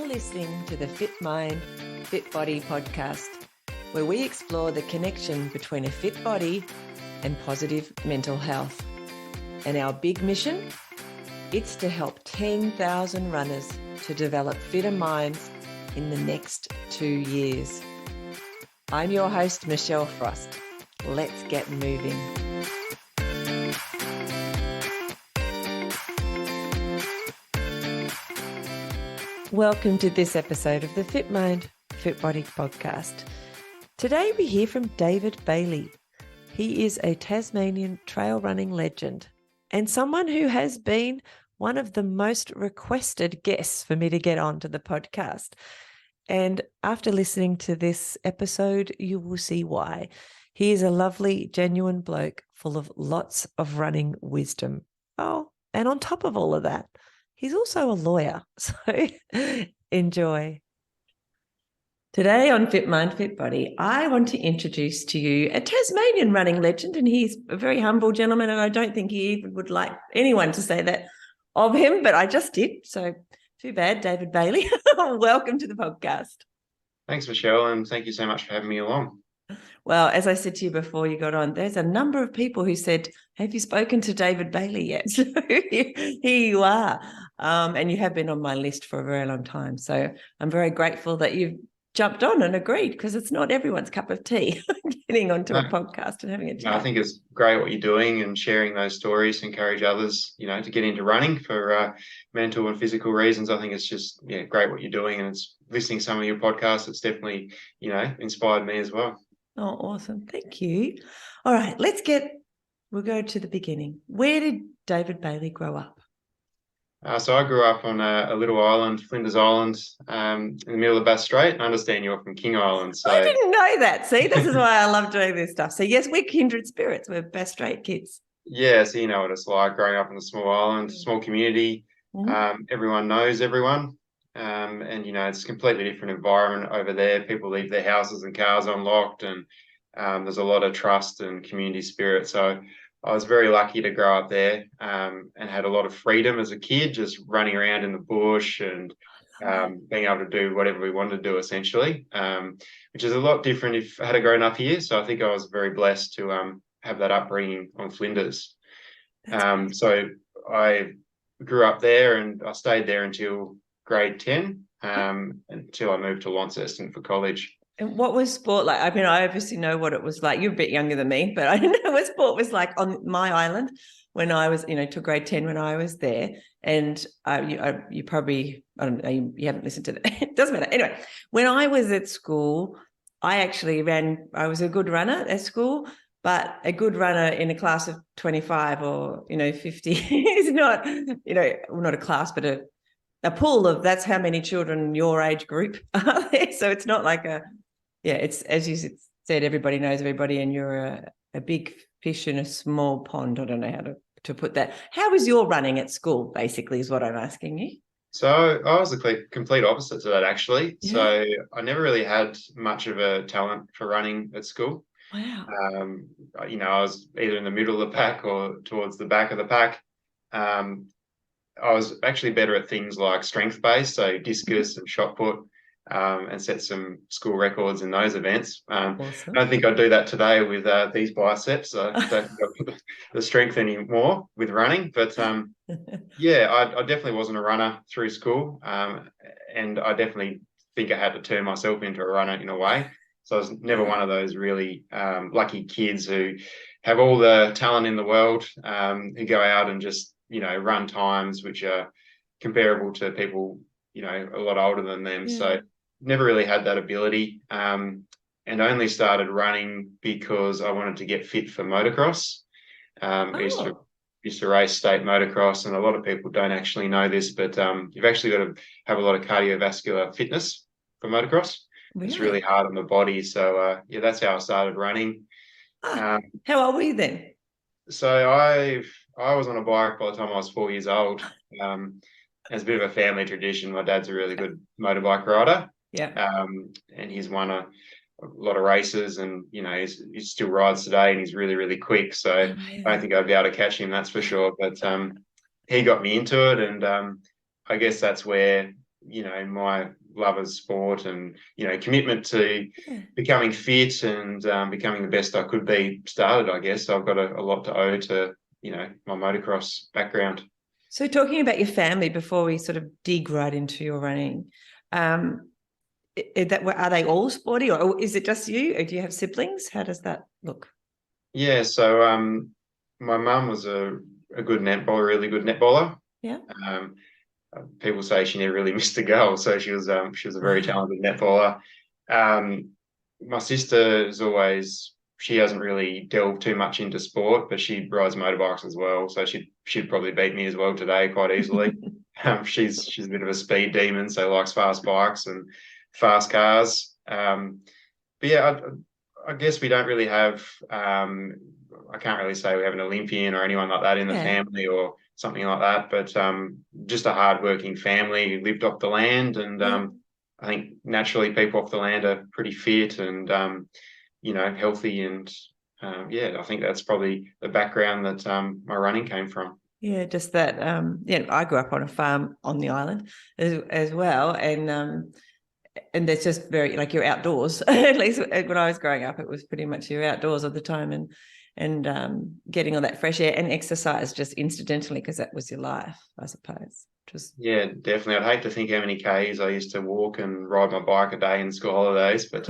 listening to the Fit Mind, Fit Body podcast, where we explore the connection between a fit body and positive mental health. And our big mission? It's to help 10,000 runners to develop fitter minds in the next 2 years. I'm your host, Michelle Frost. Let's get moving. Welcome to this episode of the Fit Mind, Fit Body podcast. Today we hear from David Bailey. He is a Tasmanian trail running legend and someone who has been one of the most requested guests for me to get onto the podcast. And after listening to this episode, you will see why. He is a lovely, genuine bloke full of lots of running wisdom. Oh, and on top of all of that, he's also a lawyer, so enjoy. Today on Fit Mind, Fit Body, I want to introduce to you a Tasmanian running legend, and he's a very humble gentleman, and I don't think he even would like anyone to say that of him, but I just did, so too bad, David Bailey. Welcome to the podcast. Thanks, Michelle, and thank you so much for having me along. Well, as I said to you before you got on, there's a number of people who said, have you spoken to David Bailey yet? So here you are. And you have been on my list for a very long time. So I'm very grateful that you've jumped on and agreed, because it's not everyone's cup of tea getting onto a podcast and having a chat. I think it's great what you're doing and sharing those stories to encourage others, to get into running for mental and physical reasons. I think it's just great what you're doing, and it's listening to some of your podcasts. It's definitely, inspired me as well. Oh, awesome. Thank you. All right, we'll go to the beginning. Where did David Bailey grow up? So I grew up on a little island, Flinders Island, in the middle of Bass Strait. I understand you're from King Island. So I didn't know that. See, this is why I love doing this stuff. So yes, we're kindred spirits. We're Bass Strait kids. Yeah, so you know what it's like growing up on a small island, small community. Mm-hmm. Everyone knows everyone. And, it's a completely different environment over there. People leave their houses and cars unlocked, and there's a lot of trust and community spirit. So I was very lucky to grow up there and had a lot of freedom as a kid, just running around in the bush and being able to do whatever we wanted to do, essentially, which is a lot different if I had grown up here. So I think I was very blessed to have that upbringing on Flinders. So I grew up there, and I stayed there until grade 10, until I moved to Launceston for college. And what was sport like? I mean, I obviously know what it was like. You're a bit younger than me, but I don't know what sport was like on my island when I was, till grade 10 when I was there. And you probably, I don't know, you haven't listened to that. It doesn't matter. Anyway, when I was at school, I was a good runner at school, but a good runner in a class of 25 or, 50 is not, not a class, but a pool of, that's how many children your age group are there. So it's not like it's, as you said, everybody knows everybody, and you're a big fish in a small pond. I don't know how to put that. How was your running at school, basically, is what I'm asking you. So I was the complete opposite to that, actually. Yeah. So I never really had much of a talent for running at school. Wow. I was either in the middle of the pack or towards the back of the pack. I was actually better at things like strength-based, so discus and shot put, and set some school records in those events. Awesome. I don't think I'd do that today with these biceps. I don't have the strength anymore with running. But, I definitely wasn't a runner through school, and I definitely think I had to turn myself into a runner in a way. So I was never one of those really lucky kids who have all the talent in the world, who go out and just run times which are comparable to people, a lot older than them. Yeah. So never really had that ability, and only started running because I wanted to get fit for motocross. I used to race state motocross, and a lot of people don't actually know this, but you've actually got to have a lot of cardiovascular fitness for motocross. Really? It's really hard on the body. So that's how I started running. How old were you then? So I was on a bike by the time I was 4 years old. It's a bit of a family tradition. My dad's a really good motorbike rider. Yeah. And he's won a lot of races, and he still rides today, and he's really, really quick. So I don't think I'd be able to catch him, that's for sure. But he got me into it, and I guess that's where my love of sport and, commitment to becoming fit and becoming the best I could be started, I guess. So I've got a lot to owe to, my motocross background. So talking about your family before we sort of dig right into your running, are they all sporty, or is it just you, or do you have siblings? How does that look? Yeah, so my mum was a good netballer, really good netballer. Yeah. Um, People say she never really missed a goal, so she was a very Wow. talented netballer. My sister is always she hasn't really delved too much into sport, but she rides motorbikes as well, so she'd probably beat me as well today quite easily. She's a bit of a speed demon, so likes fast bikes and fast cars. But yeah, I guess we don't really have. I can't really say we have an Olympian or anyone like that in the Yeah. family or something like that. But just a hardworking family who lived off the land, and I think naturally people off the land are pretty fit and healthy, and I think that's probably the background that my running came from. Yeah, just that. I grew up on a farm on the island as well, and it's just very like you're outdoors. At least when I was growing up, it was pretty much you're outdoors all the time, and getting all that fresh air and exercise just incidentally because that was your life, I suppose. Yeah, definitely. I'd hate to think how many Ks I used to walk and ride my bike a day in school holidays, but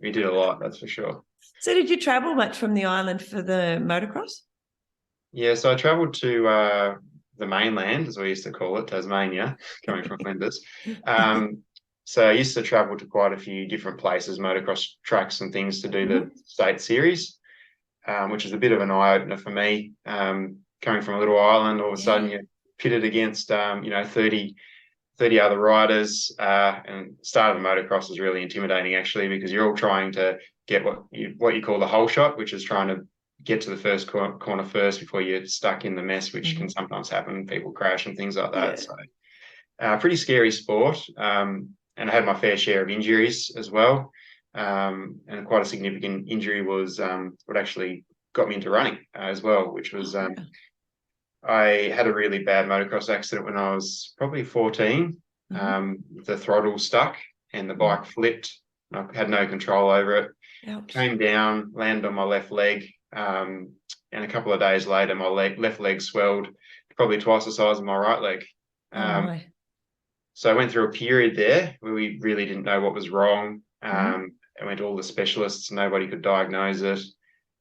we did a lot, that's for sure. So did you travel much from the island for the motocross? Yeah, so I travelled to the mainland, as we used to call it, Tasmania, coming from Flinders. So I used to travel to quite a few different places, motocross tracks and things to do the state series, which is a bit of an eye-opener for me. Coming from a little island, all of a sudden you're pitted against, 30 other riders, and start of the motocross is really intimidating actually because you're all trying to get what you call the whole shot, which is trying to get to the first corner first before you're stuck in the mess, which can sometimes happen. People crash and things like that. So pretty scary sport. And I had my fair share of injuries as well. And quite a significant injury was what actually got me into running as well, which was I had a really bad motocross accident when I was probably 14. The throttle stuck and the bike flipped. I had no control over it. Ouch. Came down, landed on my left leg, and a couple of days later, my left leg swelled probably twice the size of my right leg. So I went through a period there where we really didn't know what was wrong. I went to all the specialists, nobody could diagnose it.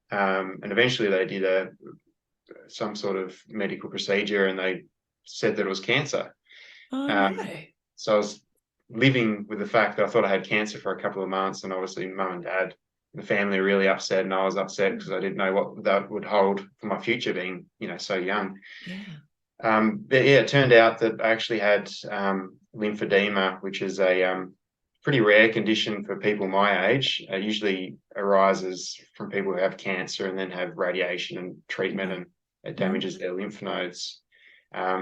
And eventually they did some sort of medical procedure and they said that it was cancer. So I was living with the fact that I thought I had cancer for a couple of months, and obviously mum and dad and the family were really upset, and I was upset because I didn't know what that would hold for my future being, so young. But it turned out that I actually had lymphedema, which is a pretty rare condition for people my age. It usually arises from people who have cancer and then have radiation and treatment, and it damages their lymph nodes.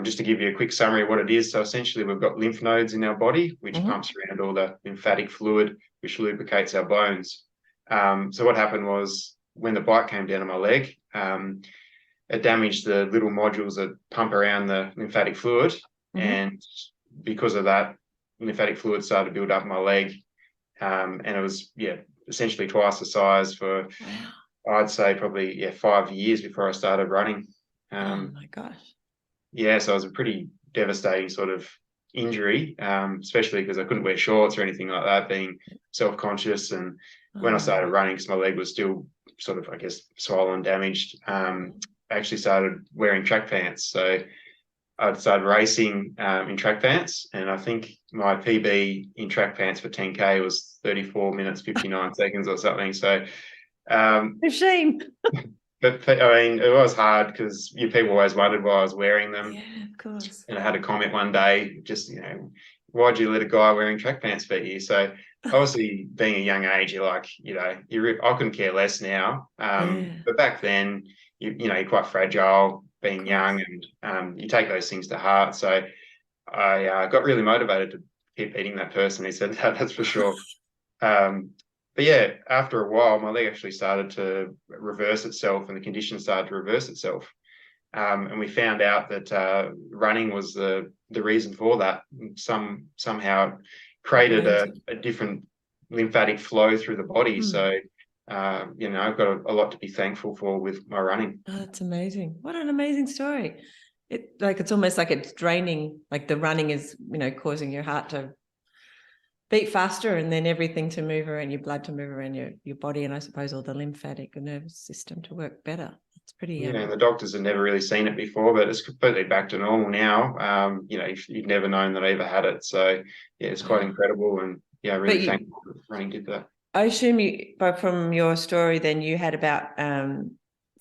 Just to give you a quick summary of what it is. So essentially we've got lymph nodes in our body, which pumps around all the lymphatic fluid, which lubricates our bones. So what happened was when the bike came down on my leg, it damaged the little modules that pump around the lymphatic fluid. And because of that, lymphatic fluid started to build up in my leg. And it was, essentially twice the size for, I'd say probably, 5 years before I started running. Oh my gosh. Yeah, so it was a pretty devastating sort of injury, especially because I couldn't wear shorts or anything like that, being self-conscious. And when I started running, because my leg was still sort of, I guess, swollen, damaged, I actually started wearing track pants. So I started racing in track pants, and I think my PB in track pants for 10K was 34 minutes, 59 seconds or something. So shame. But I mean, it was hard because people always wondered why I was wearing them. Yeah, of course. And I had a comment one day, just, why'd you let a guy wearing track pants beat you? So obviously being a young age, you're like, I couldn't care less now. But back then, you're quite fragile being young, and you take those things to heart. So I got really motivated to keep beating that person. He said that's for sure. But yeah, after a while, my leg actually started to reverse itself and the condition started to reverse itself. And we found out that running was the reason for that. Somehow it created a different lymphatic flow through the body. So, I've got a lot to be thankful for with my running. Oh, that's amazing. What an amazing story. It's almost like it's draining, like the running is, causing your heart to beat faster and then everything to move around, your blood to move around your body, and I suppose all the lymphatic and nervous system to work better. It's pretty. Yeah, and the doctors had never really seen it before, but it's completely back to normal now. You've never known that I ever had it. So, yeah, it's quite incredible. And, yeah, really thankful that running did that. I assume but from your story, then you had about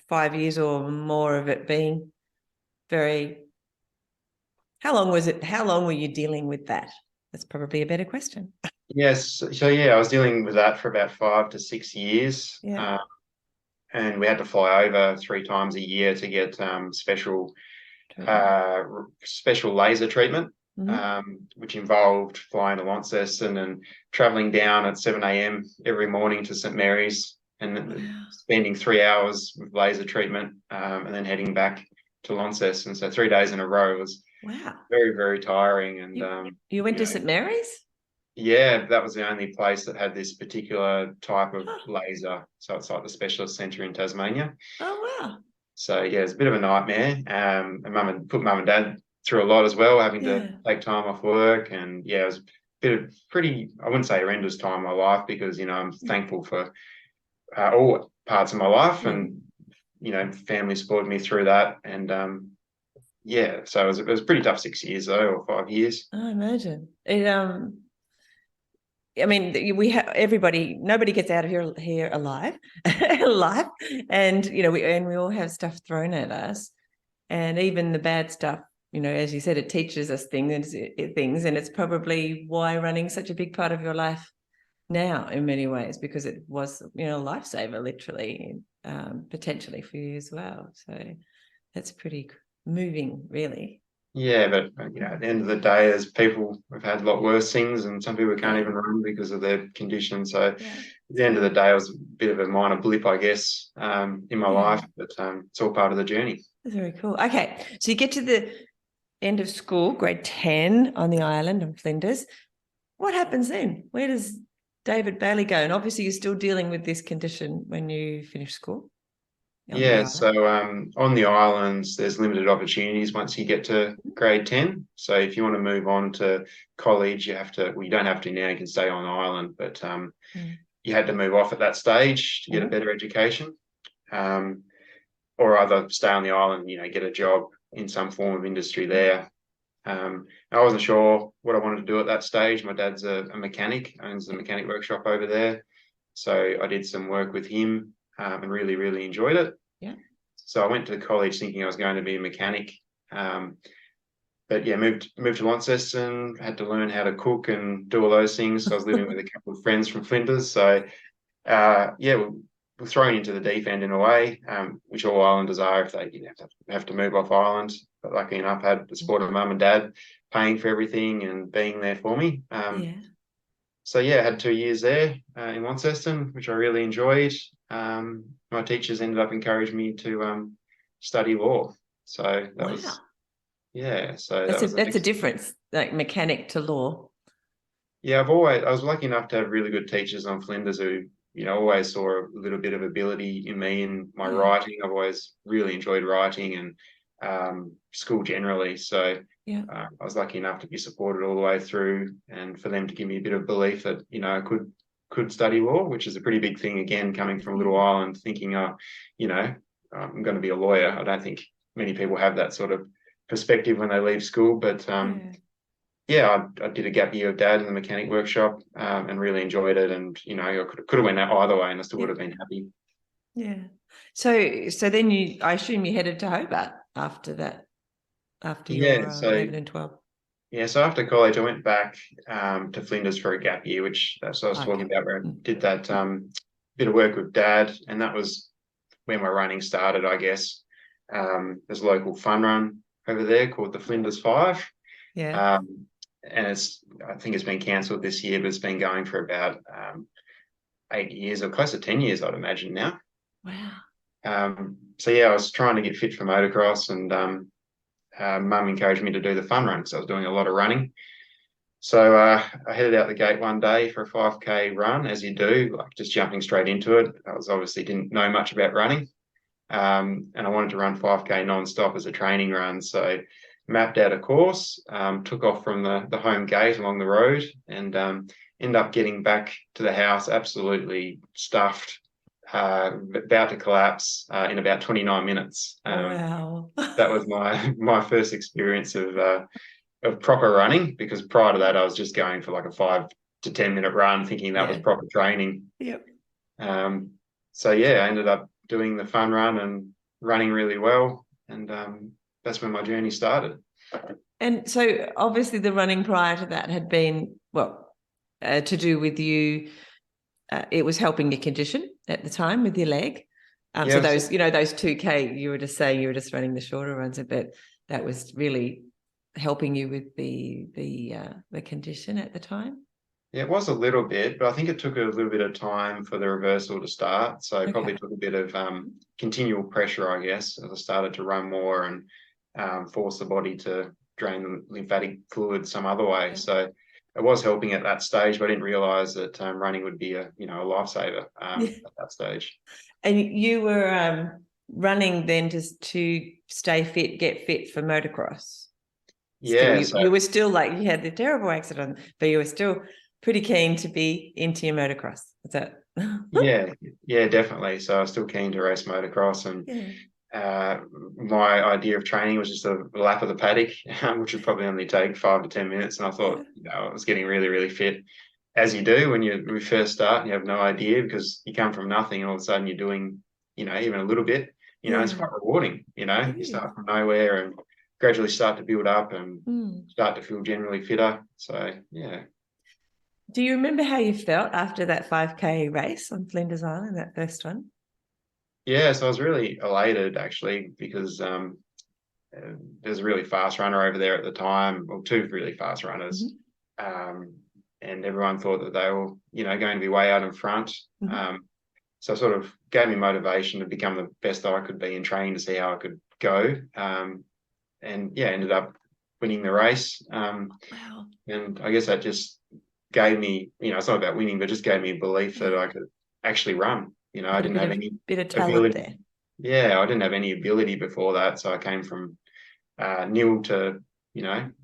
5 years or more of it being very. How long was it? How long were you dealing with that? That's probably a better question. Yes. So, yeah, I was dealing with that for about 5 to 6 years. Yeah. And we had to fly over 3 times a year to get special laser treatment, which involved flying to Launceston and traveling down at 7 a.m. every morning to St Mary's and spending 3 hours with laser treatment and then heading back to Launceston. So 3 days in a row was very, very tiring. And you went to St Mary's? Yeah, that was the only place that had this particular type of laser. So it's like the specialist centre in Tasmania. Oh, wow. So, yeah, it's a bit of a nightmare. And put mum and dad through a lot as well, having to take time off work. And, yeah, it was a bit of I wouldn't say horrendous time in my life because, I'm thankful for all parts of my life and, family supported me through that. And, so it was a pretty tough 6 years, though, or 5 years. I imagine. I mean, nobody gets out of here alive, and we all have stuff thrown at us, and even the bad stuff. As you said, it teaches us things, and it's probably why running's such a big part of your life now in many ways, because it was, a lifesaver, literally, potentially for you as well. So that's pretty moving, really. Yeah, but at the end of the day, there's people who've had a lot worse things, and some people can't even run because of their condition. So at the end of the day, it was a bit of a minor blip, I guess, in my life, but it's all part of the journey. That's very cool. Okay, so you get to the end of school, grade 10 on the island of Flinders. What happens then? Where does David Bailey go? And obviously you're still dealing with this condition when you finish school. Yeah, so on the islands, there's limited opportunities once you get to grade 10. So if you want to move on to college, you don't have to now, you can stay on the island, but you had to move off at that stage to get a better education, or either stay on the island, get a job in some form of industry there. I wasn't sure what I wanted to do at that stage. My dad's a mechanic, owns a mechanic workshop over there. So I did some work with him and really, really enjoyed it. Yeah. So I went to college thinking I was going to be a mechanic. But yeah, moved to Launceston, had to learn how to cook and do all those things. So I was living with a couple of friends from Flinders. So we're thrown into the deep end in a way, which all islanders are if they have to move off island. But lucky enough, I had the support of mum and dad paying for everything and being there for me. So I had 2 years there in Launceston, which I really enjoyed. My teachers ended up encouraging me to study law. So that was, So that's a difference, like mechanic to law. Yeah, I was lucky enough to have really good teachers on Flinders who, always saw a little bit of ability in me in my writing. I've always really enjoyed writing and school generally. So I was lucky enough to be supported all the way through, and for them to give me a bit of belief that I could study law, which is a pretty big thing. Again, coming from a little island, thinking, I'm going to be a lawyer. I don't think many people have that sort of perspective when they leave school. But I did a gap year of dad in the mechanic workshop and really enjoyed it. And I could have went either way, and I still would have been happy. Yeah. So then I assume you headed to Hobart after that. After your 11 and 12. Yeah, so after college, I went back to Flinders for a gap year, which that's what I was talking about, where I did that bit of work with dad, and that was where my running started, I guess. There's a local fun run over there called the Flinders 5. Yeah. And I think it's been cancelled this year, but it's been going for about 8 years or close to 10 years, I'd imagine now. Wow. yeah, I was trying to get fit for motocross, and mum encouraged me to do the fun run because I was doing a lot of running. So I headed out the gate one day for a 5K run, as you do, like just jumping straight into it. I was obviously didn't know much about running, and I wanted to run 5K non-stop as a training run. So mapped out a course, took off from the home gate along the road, and ended up getting back to the house absolutely stuffed, about to collapse in about 29 minutes. Wow. That was my first experience of proper running, because prior to that I was just going for like a 5 to 10 minute run, thinking that was Yeah. proper training. Yep. So yeah, I ended up doing the fun run and running really well, and that's when my journey started. And so obviously the running prior to that had been, well, to do with you. It was helping your condition at the time with your leg. So Yeah, those, those 2K, you were just saying you were just running the shorter runs a bit. That was really helping you with the condition at the time. yeah, it was a little bit, but I think it took a little bit of time for the reversal to start. So it probably Okay. took a bit of continual pressure, I guess, as I started to run more and force the body to drain the lymphatic fluid some other way. Yeah. So it was helping at that stage, but I didn't realize that running would be a lifesaver Yeah. at that stage. And you were running then just to stay fit, get fit for motocross. Still, Yeah, you were still like, you had the terrible accident, but you were still pretty keen to be into your motocross. Is that? yeah, definitely. So I was still keen to race motocross, and Yeah. my idea of training was just a lap of the paddock, which would probably only take 5 to 10 minutes. And I thought, I was getting really, really fit, as you do when you first start and you have no idea, because you come from nothing and all of a sudden you're doing, even a little bit. It's Yeah. quite rewarding. It You is. start from nowhere and gradually start to build up and Mm. start to feel generally fitter. So yeah. Do you remember how you felt after that 5K race on Flinders Island, that first one? Yeah, so I was really elated actually, because there's a really fast runner over there at the time, or two really fast runners, um, and everyone thought that they were, going to be way out in front. Mm-hmm. So it sort of gave me motivation to become the best that I could be in training, to see how I could go. And yeah, ended up winning the race. Wow. And I guess that just gave me, it's not about winning, but just gave me a belief that I could actually run. I Had a didn't have any bit of talent ability. there. Yeah, I didn't have any ability before that. So I came from nil to,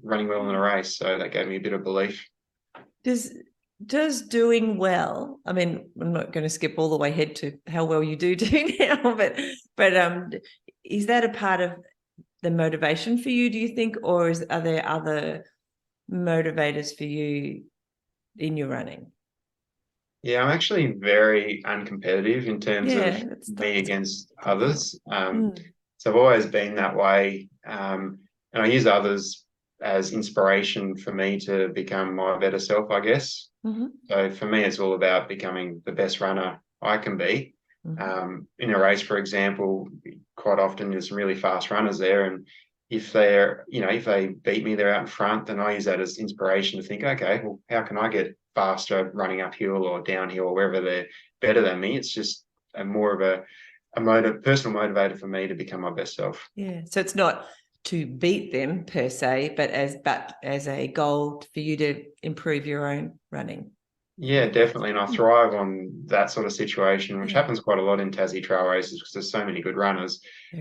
running well in a race. So that gave me a bit of belief. Does doing well, I mean, I'm not going to skip all the way ahead to how well you do now, but is that a part of the motivation for you, do you think, or are there other motivators for you in your running? Yeah, I'm actually very uncompetitive in terms Yeah, of me that's against good point. others. So I've always been that way. And I use others as inspiration for me to become my better self, I guess. Mm-hmm. So for me, it's all about becoming the best runner I can be. Mm-hmm. In a race, for example, quite often there's some really fast runners there, and if they beat me, they're out in front, then I use that as inspiration to think, okay, well, how can I get faster running uphill or downhill or wherever they're better than me? It's just more of a personal motivator for me to become my best self. Yeah, so it's not to beat them per se, but as a goal for you to improve your own running. Yeah, definitely. And I thrive on that sort of situation, which Yeah. happens quite a lot in Tassie trail races because there's so many good runners.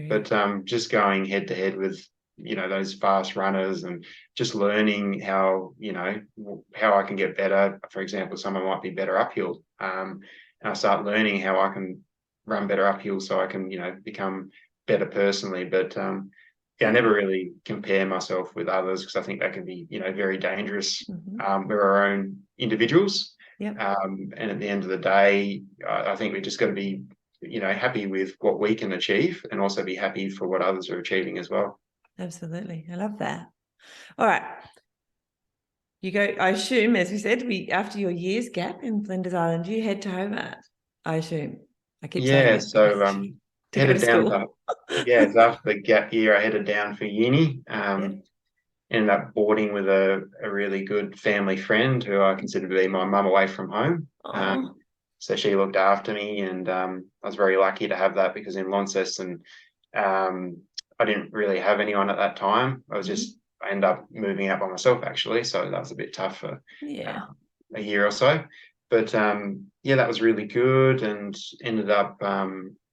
But just going head to head with, those fast runners, and just learning how I can get better. For example, someone might be better uphill. And I start learning how I can run better uphill so I can, become better personally. But yeah, I never really compare myself with others, because I think that can be, very dangerous. We're our own individuals. Yep. And at the end of the day, I think we just got to be, happy with what we can achieve, and also be happy for what others are achieving as well. Absolutely. I love that. All right. You go, I assume, as we said, after your year's gap in Flinders Island, you head to Hobart, I assume. I keep saying Yeah, it so because to go to headed down school. to, yeah, so after the gap year, I headed down for uni. Yeah. Ended up boarding with a really good family friend who I consider to be my mum away from home. Oh. So she looked after me, and I was very lucky to have that, because in Launceston, I didn't really have anyone at that time. I ended up moving out by myself, actually. So that was a bit tough for Yeah. a year or so. But yeah, that was really good, and ended up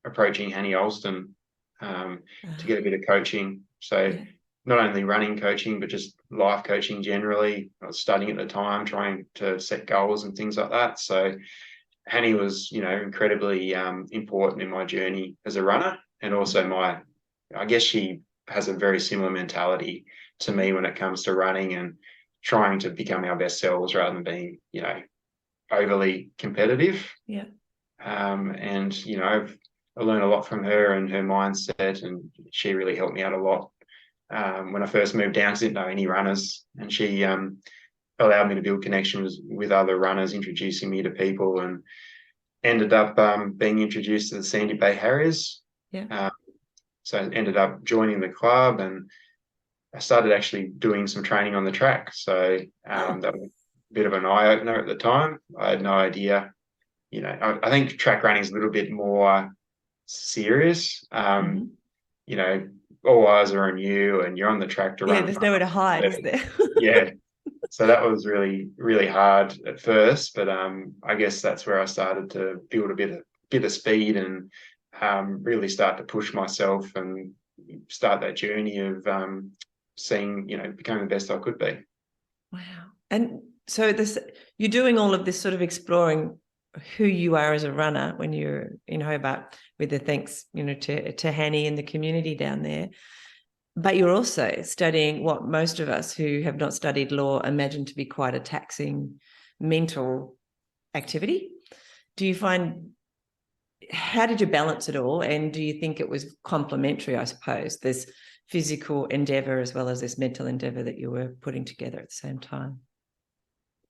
approaching Hanny Alston to get a bit of coaching. So not only running coaching, but just life coaching generally. I was studying at the time, trying to set goals and things like that. So Hanny was, incredibly important in my journey as a runner, and also I guess she has a very similar mentality to me when it comes to running and trying to become our best selves rather than being, overly competitive. Yeah. And I learned a lot from her and her mindset, and she really helped me out a lot. When I first moved down, I didn't know any runners, and she allowed me to build connections with other runners, introducing me to people, and ended up being introduced to the Sandy Bay Harriers. Yeah. So I ended up joining the club, and I started actually doing some training on the track. So that was a bit of an eye-opener at the time. I had no idea. I think track running is a little bit more serious. All eyes are on you, and you're on the track to run. Yeah, there's nowhere to hide, is there? Yeah. So that was really, really hard at first, but I guess that's where I started to build a bit of speed, and really start to push myself and start that journey of becoming the best I could be. Wow. And so you're doing all of this sort of exploring who you are as a runner when you're in Hobart, with the thanks, to Hanny and the community down there. But you're also studying what most of us who have not studied law imagine to be quite a taxing mental activity. How did you balance it all? And do you think it was complementary, I suppose, this physical endeavour as well as this mental endeavour that you were putting together at the same time?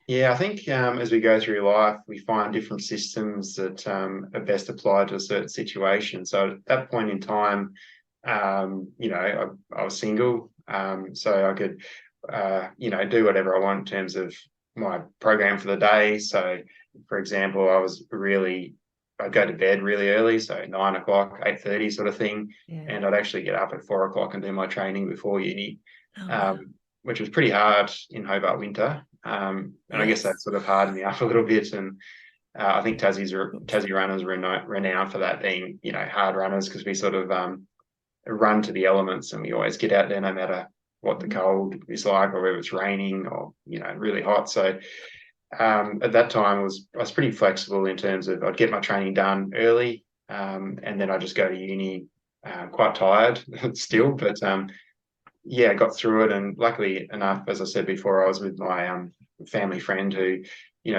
Yeah, I think as we go through life, we find different systems that are best applied to a certain situation. So at that point in time, I was single, so I could, do whatever I want in terms of my program for the day. So, for example, I'd go to bed really early, so 9 o'clock, 8:30 sort of thing, and I'd actually get up at 4 o'clock and do my training before uni, which was pretty hard in Hobart winter. And I guess that sort of hardened me up a little bit. And I think Tassie runners are renowned for that, being, hard runners, because we sort of run to the elements, and we always get out there no matter what the cold is like, or whether it's raining or really hot. So at that time I was pretty flexible in terms of I'd get my training done early, and then I just go to uni quite tired still, but I got through it. And luckily enough, as I said before, I was with my family friend who,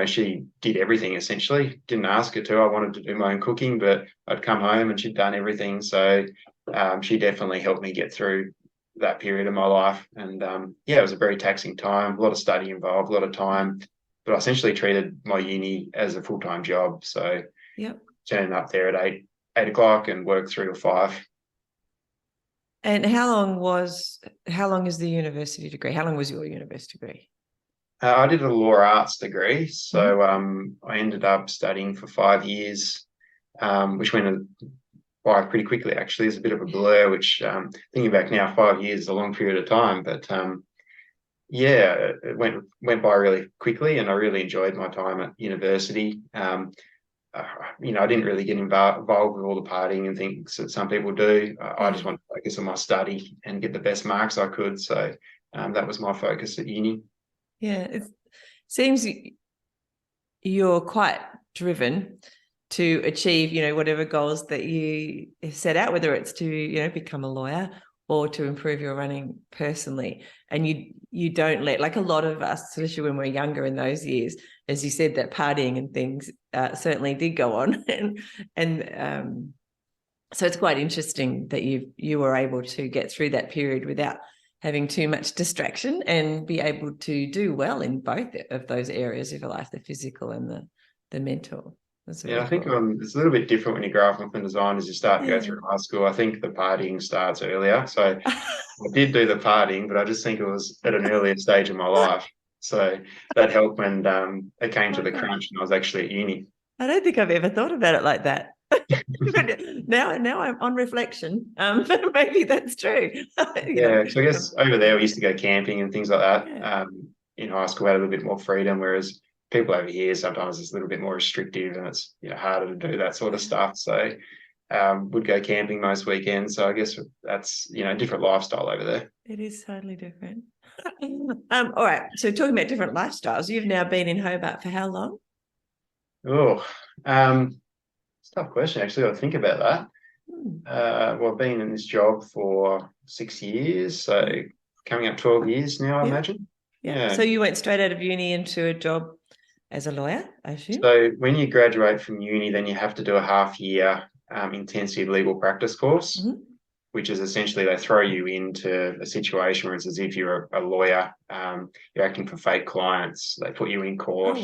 she did everything essentially. Didn't ask her to. I wanted to do my own cooking, but I'd come home and she'd done everything. So she definitely helped me get through that period of my life. And it was a very taxing time, a lot of study involved, a lot of time, but I essentially treated my uni as a full-time job. So turning up there at 8 o'clock and work 3 to 5. And how long is the university degree? How long was your university degree? I did a law arts degree. So I ended up studying for 5 years, which went by pretty quickly, actually. It's a bit of a blur, which thinking back now, 5 years is a long period of time. But it went by really quickly, and I really enjoyed my time at university. I didn't really get involved with all the partying and things that some people do. I just wanted to focus on my study and get the best marks I could. So that was my focus at uni. Yeah, it seems you're quite driven to achieve, whatever goals that you set out, whether it's to, become a lawyer or to improve your running personally. And you don't let, like a lot of us, especially when we're younger in those years, as you said, that partying and things certainly did go on. and so it's quite interesting that you were able to get through that period without having too much distraction and be able to do well in both of those areas of your life, the physical and the mental. Really I think it's a little bit different when you grow up in design as you start to go through high school. I think the partying starts earlier. So I did do the partying, but I just think it was at an earlier stage of my life. So that helped when it came to the crunch and I was actually at uni. I don't think I've ever thought about it like that. now I'm on reflection. Maybe that's true. Yeah, so I guess over there we used to go camping and things like that. Yeah. In high school, we had a little bit more freedom, whereas people over here sometimes it's a little bit more restrictive and it's harder to do that sort of stuff. So would go camping most weekends. So I guess that's different lifestyle over there. It is totally different. All right. So talking about different lifestyles, you've now been in Hobart for how long? Oh, it's a tough question actually. I think about that. Well, I've been in this job for 6 years, so coming up 12 years now, I imagine. Yeah. So you went straight out of uni into a job as a lawyer, I assume? So when you graduate from uni, then you have to do a half-year intensive legal practice course, which is essentially they throw you into a situation where it's as if you're a lawyer. You're acting for fake clients. They put you in court,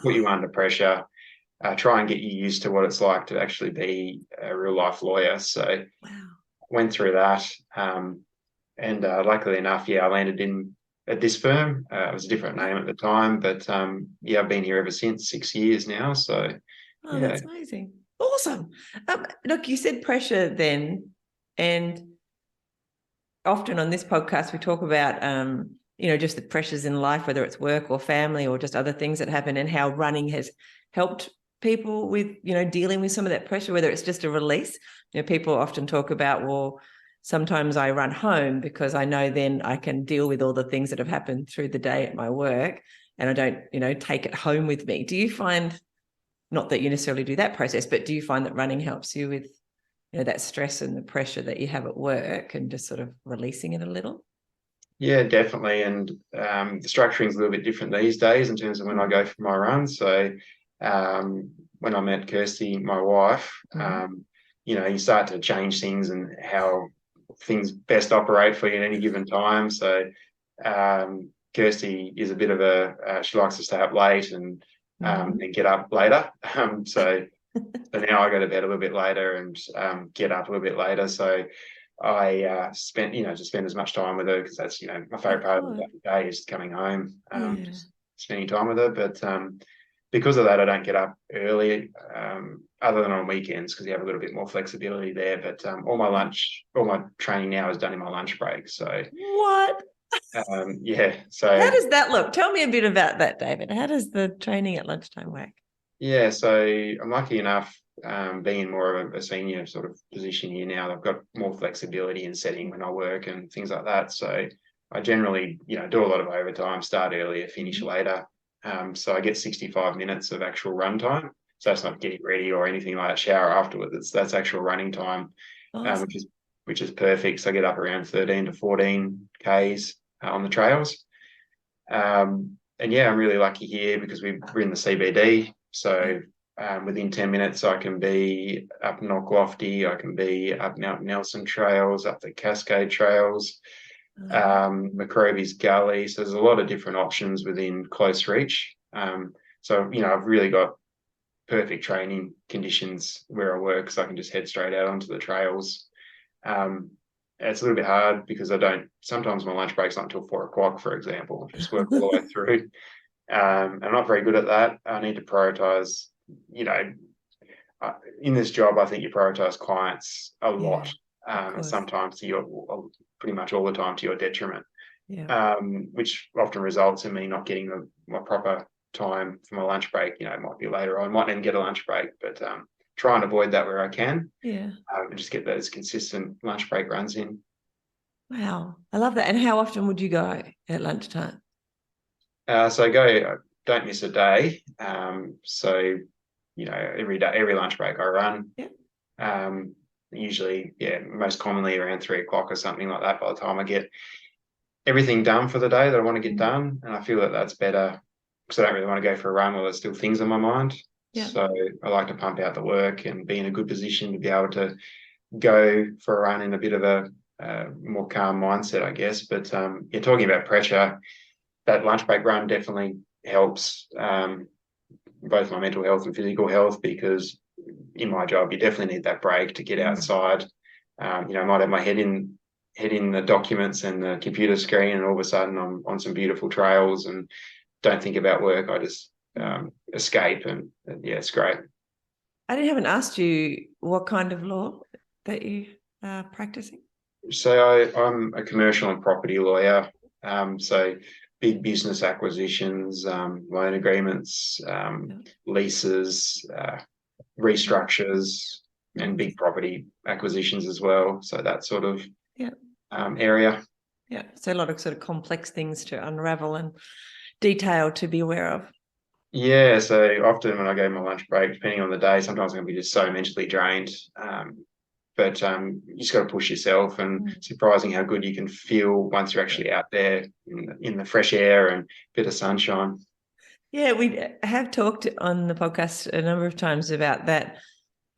put you under pressure, try and get you used to what it's like to actually be a real-life lawyer. So went through that. And luckily enough, I landed at this firm. It was a different name at the time, but I've been here ever since, 6 years now. So, that's amazing. Awesome. Look, you said pressure then, and often on this podcast, we talk about, just the pressures in life, whether it's work or family or just other things that happen, and how running has helped people with, dealing with some of that pressure, whether it's just a release. People often talk about, well, sometimes I run home because I know then I can deal with all the things that have happened through the day at my work, and I don't, take it home with me. Do you find, not that you necessarily do that process, but do you find that running helps you with, that stress and the pressure that you have at work and just sort of releasing it a little? Yeah, definitely. And the structuring is a little bit different these days in terms of when I go for my run. So when I met Kirsty, my wife, you start to change things and how things best operate for you at any given time. So Kirsty is a bit of she likes to stay up late and get up later. So now I go to bed a little bit later and get up a little bit later. So I spend as much time with her, because that's my favorite part of the day is coming home, just spending time with her. But because of that, I don't get up early, other than on weekends, because you have a little bit more flexibility there. But all my training now is done in my lunch break. So what? So how does that look? Tell me a bit about that, David. How does the training at lunchtime work? Yeah, so I'm lucky enough, being more of a senior sort of position here now. I've got more flexibility in setting when I work and things like that. So I generally, do a lot of overtime, start earlier, finish later. So I get 65 minutes of actual run time. So that's not getting ready or anything like that, shower afterwards. That's actual running time, awesome. which is perfect. So I get up around 13 to 14 Ks on the trails. And I'm really lucky here because we're in the CBD. So within 10 minutes, I can be up Knocklofty, I can be up Mount Nelson trails, up the Cascade trails, Macrobies Gully. So there's a lot of different options within close reach. So I've really got perfect training conditions where I work, so I can just head straight out onto the trails. It's a little bit hard because sometimes my lunch break's not until 4 o'clock, for example. I just work all the way through. I'm not very good at that. I need to prioritize, in this job, I think you prioritize clients a lot, and sometimes pretty much all the time to your detriment, which often results in me not getting my proper time for my lunch break. It might be later on, might even get a lunch break, but try and avoid that where I can. And just get those consistent lunch break runs in. Wow, I love that. And how often would you go at lunchtime? So I don't miss a day. So every day, every lunch break I run. Usually, most commonly around 3 o'clock or something like that, by the time I get everything done for the day that I want to get done. And I feel that that's better, because I don't really want to go for a run while there's still things on my mind. So I like to pump out the work and be in a good position to be able to go for a run in a bit of a more calm mindset, I guess. But you're talking about pressure. That lunch break run definitely helps both my mental health and physical health, because in my job you definitely need that break to get outside. I might have my head in the documents and the computer screen, and all of a sudden I'm on some beautiful trails and don't think about work. I just escape, and yeah, it's great. I haven't asked you what kind of law that you are practicing. So I'm a commercial and property lawyer. So big business acquisitions, loan agreements, leases, restructures, and big property acquisitions as well. So that sort of area. Yeah. So a lot of sort of complex things to unravel and detail to be aware of. Yeah. So often when I go my lunch break, depending on the day, sometimes I'm going to be just so mentally drained. But you just got to push yourself, and it's surprising how good you can feel once you're actually out there in the fresh air and a bit of sunshine. Yeah, we have talked on the podcast a number of times about that.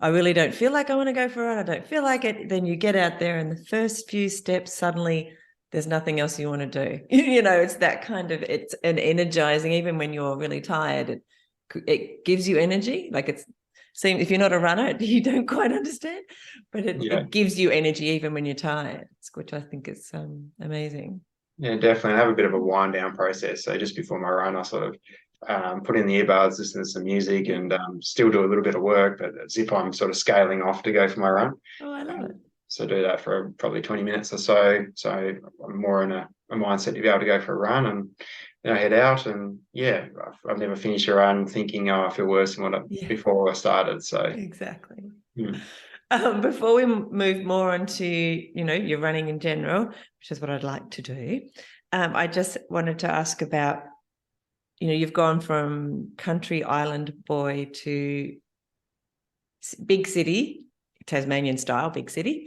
I really don't feel like I want to go for a run. I don't feel like it. Then you get out there and the first few steps, suddenly there's nothing else you want to do. It's that kind of, it's an energizing, even when you're really tired, it gives you energy. Like if you're not a runner, you don't quite understand, but it gives you energy even when you're tired, which I think is amazing. Yeah, definitely. I have a bit of a wind down process. So just before my run, I sort of put in the earbuds, listen to some music, and still do a little bit of work, but as if I'm sort of scaling off to go for my run. Oh, I love it. So do that for probably 20 minutes or so. So I'm more in a mindset to be able to go for a run, and then I head out, and I've never finished a run thinking, oh, I feel worse than before I started. So exactly. Before we move more on to, your running in general, which is what I'd like to do, I just wanted to ask about, you've gone from country island boy to big city, Tasmanian style, big city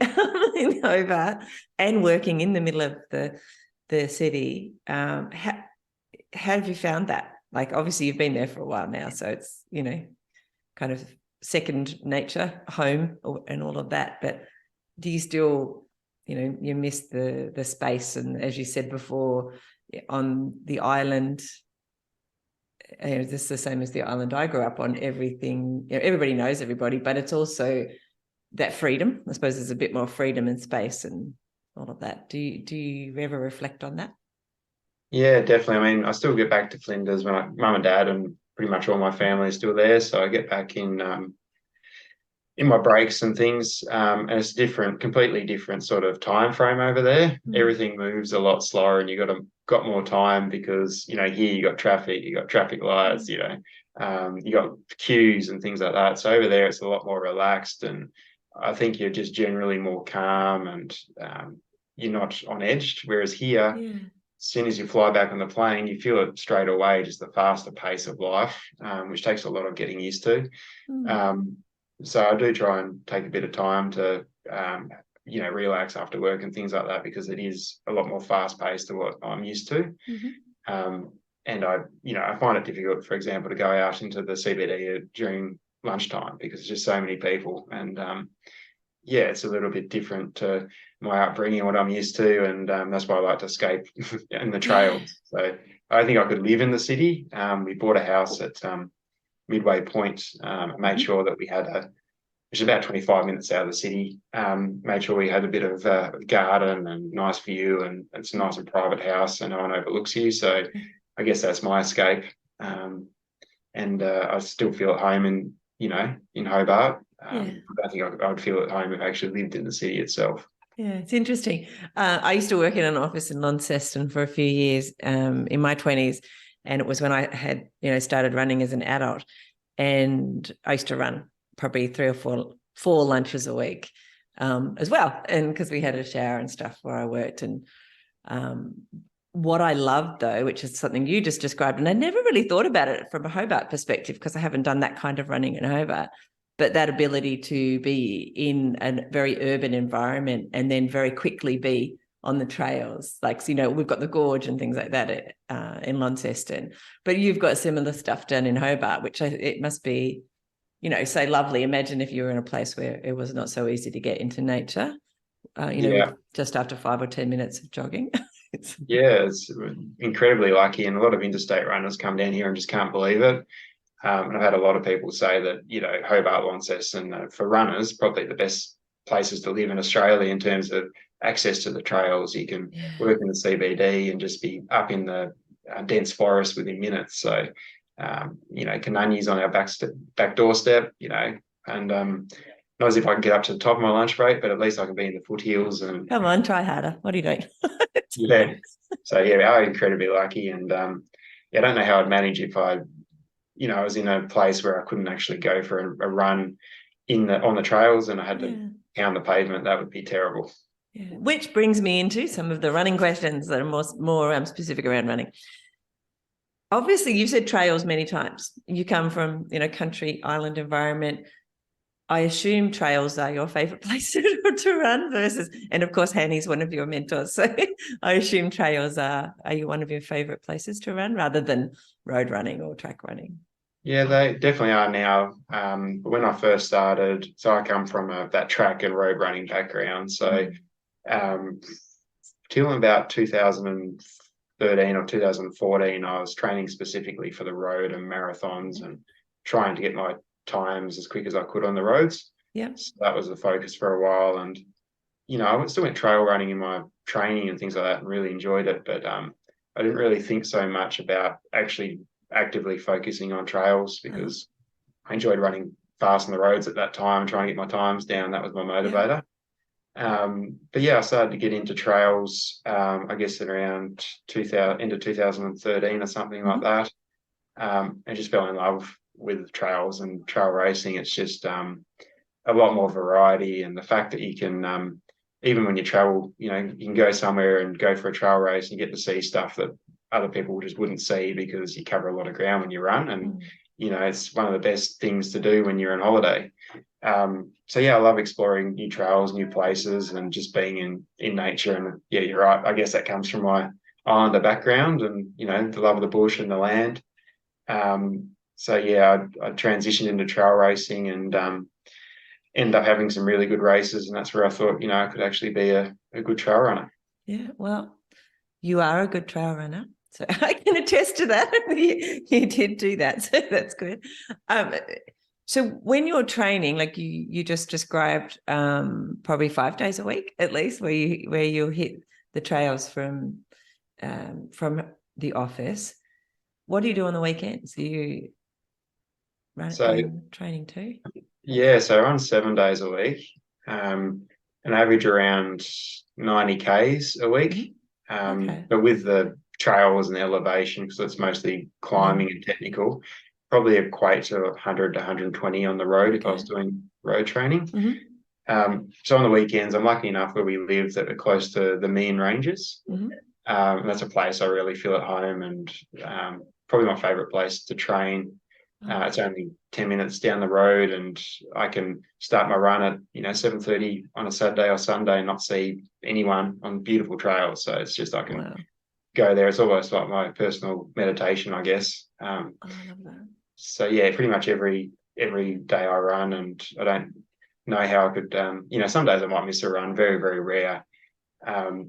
in Hobart, and working in the middle of the city. How have you found that? Like, obviously you've been there for a while now, so it's, kind of second nature, home, and all of that. But do you still, you miss the space? And as you said before, on the island, this is the same as the island I grew up on. Everything, everybody knows everybody, but it's also that freedom. I suppose there's a bit more freedom and space and all of that. Do you ever reflect on that? Yeah, definitely. I mean, I still get back to Flinders when mum and dad and pretty much all my family is still there. So I get back in my breaks and things, and it's completely different sort of time frame over there. Everything moves a lot slower, and you got more time because here you got traffic lights, you got queues and things like that. So over there it's a lot more relaxed, and I think you're just generally more calm, and you're not on edge. Whereas here, as soon as you fly back on the plane, you feel it straight away, just the faster pace of life, which takes a lot of getting used to. So I do try and take a bit of time to, relax after work and things like that, because it is a lot more fast paced to what I'm used to. And I find it difficult, for example, to go out into the CBD during lunchtime because there's just so many people. And it's a little bit different to my upbringing, what I'm used to. And that's why I like to escape in the trails. So I think I could live in the city. We bought a house at Midway Point, made sure that we had which is about 25 minutes out of the city, made sure we had a bit of garden and nice view, and it's a nice and private house, and no one overlooks you. So I guess that's my escape. And I still feel at home in Hobart. I don't think I would feel at home if I actually lived in the city itself. Yeah, it's interesting. I used to work in an office in Launceston for a few years in my 20s. And it was when I had, started running as an adult, and I used to run probably 3 or 4 lunches a week as well. And because we had a shower and stuff where I worked. And what I loved, though, which is something you just described, and I never really thought about it from a Hobart perspective because I haven't done that kind of running in Hobart, but that ability to be in a very urban environment and then very quickly be on the trails. Like, we've got the gorge and things like that in Launceston, but you've got similar stuff done in Hobart, which it must be, so lovely. Imagine if you were in a place where it was not so easy to get into nature, just after 5 or 10 minutes of jogging. It's incredibly lucky, and a lot of interstate runners come down here and just can't believe it. And I've had a lot of people say that, Hobart, Launceston, for runners, probably the best places to live in Australia in terms of access to the trails. You can work in the CBD and just be up in the dense forest within minutes. So Kunanyi's on our back doorstep, and not as if I can get up to the top of my lunch break, but at least I can be in the foothills. And come on, try harder. What are you doing? yeah, so yeah, we are incredibly lucky, and I don't know how I'd manage if I was in a place where I couldn't actually go for a run on the trails, and I had to pound the pavement. That would be terrible. Yeah. Which brings me into some of the running questions that are more specific around running. Obviously, you've said trails many times. You come from, country island environment. I assume trails are your favorite place to run and of course, Hanny's one of your mentors. So I assume trails are you one of your favorite places to run rather than road running or track running? Yeah, they definitely are now. But when I first started, so I come from that track and road running background. So till about 2013 or 2014, I was training specifically for the road and marathons and trying to get my times as quick as I could on the roads. Yeah. So that was the focus for a while. And, I still went trail running in my training and things like that and really enjoyed it. But I didn't really think so much about actually actively focusing on trails because I enjoyed running fast on the roads at that time, trying to get my times down. That was my motivator. But yeah, I started to get into trails, I guess at around into 2013 or something like that. And just fell in love with trails and trail racing. It's just a lot more variety, and the fact that you can, even when you travel, you can go somewhere and go for a trail race and you get to see stuff that other people just wouldn't see because you cover a lot of ground when you run. And, it's one of the best things to do when you're on holiday. So yeah, I love exploring new trails, new places, and just being in nature. And yeah, you're right. I guess that comes from my islander background and, the love of the bush and the land. So yeah, I transitioned into trail racing and ended up having some really good races. And that's where I thought, I could actually be a good trail runner. Yeah, well, you are a good trail runner. So I can attest to that. You did do that. So that's good. So when you're training, like you just described, probably 5 days a week at least, where you hit the trails from the office. What do you do on the weekends? Do you run training too? Yeah, so I run 7 days a week, an average around 90 Ks a week. But with the trails and the elevation, because it's mostly climbing and technical, probably equate to 100 to 120 on the road if I was doing road training. So on the weekends, I'm lucky enough where we live that we're close to the Mean Ranges. And that's a place I really feel at home, and probably my favourite place to train. It's only 10 minutes down the road, and I can start my run at 7:30 on a Saturday or Sunday and not see anyone on beautiful trails. So it's just I can go there. It's almost like my personal meditation, I guess. I love that. So yeah, pretty much every day I run, and I don't know how I could. Some days I might miss a run. Very, very rare.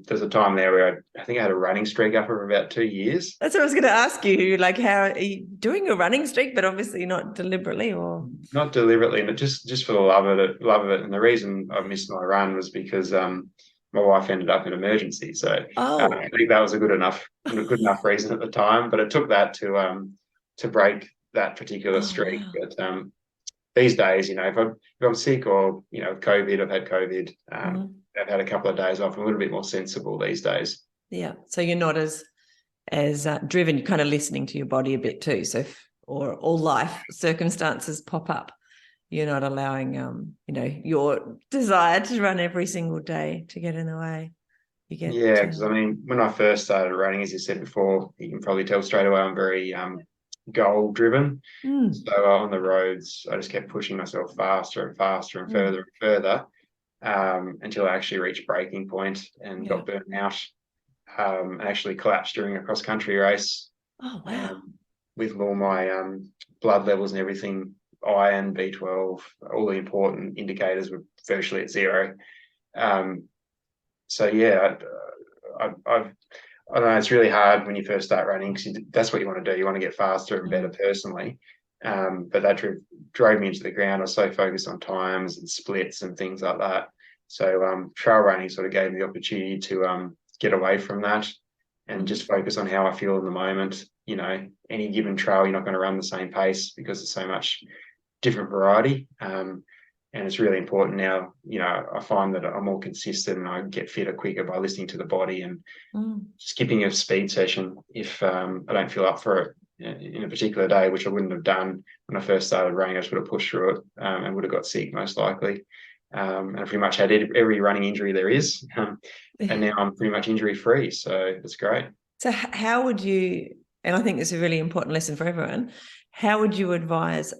There's a time there where I think I had a running streak up for about 2 years. That's what I was going to ask you. Like, how are you doing a running streak, but obviously not deliberately, or not deliberately, but just for the love of it. And the reason I missed my run was because my wife ended up in emergency. So I think that was a good enough reason at the time. But it took that to break that particular streak. Wow. But these days, if I'm sick or COVID, I've had COVID. I've had a couple of days off. I'm a little bit more sensible these days. Yeah. So you're not as driven. You're kind of listening to your body a bit too. So or life circumstances pop up, you're not allowing your desire to run every single day to get in the way. Yeah, because when I first started running, as you said before, you can probably tell straight away I'm very goal driven. So on the roads, I just kept pushing myself faster and faster and further and further. Until I actually reached breaking point and got burnt out. And actually collapsed during a cross country race. Oh wow! With all my blood levels and everything, iron, B12, all the important indicators were virtually at zero. So yeah, I don't know. It's really hard when you first start running because that's what you want to do. You want to get faster and better personally. But that drove me into the ground. I was so focused on times and splits and things like that. So trail running sort of gave me the opportunity to get away from that and just focus on how I feel in the moment. any given trail, you're not going to run the same pace because there's so much different variety. And it's really important now, I find that I'm more consistent and I get fitter quicker by listening to the body and skipping a speed session if I don't feel up for it in a particular day, which I wouldn't have done when I first started running. I just would have pushed through it and would have got sick most likely. And I pretty much had every running injury there is. And now I'm pretty much injury free. So it's great. So how would you, and I think it's a really important lesson for everyone, how would you advise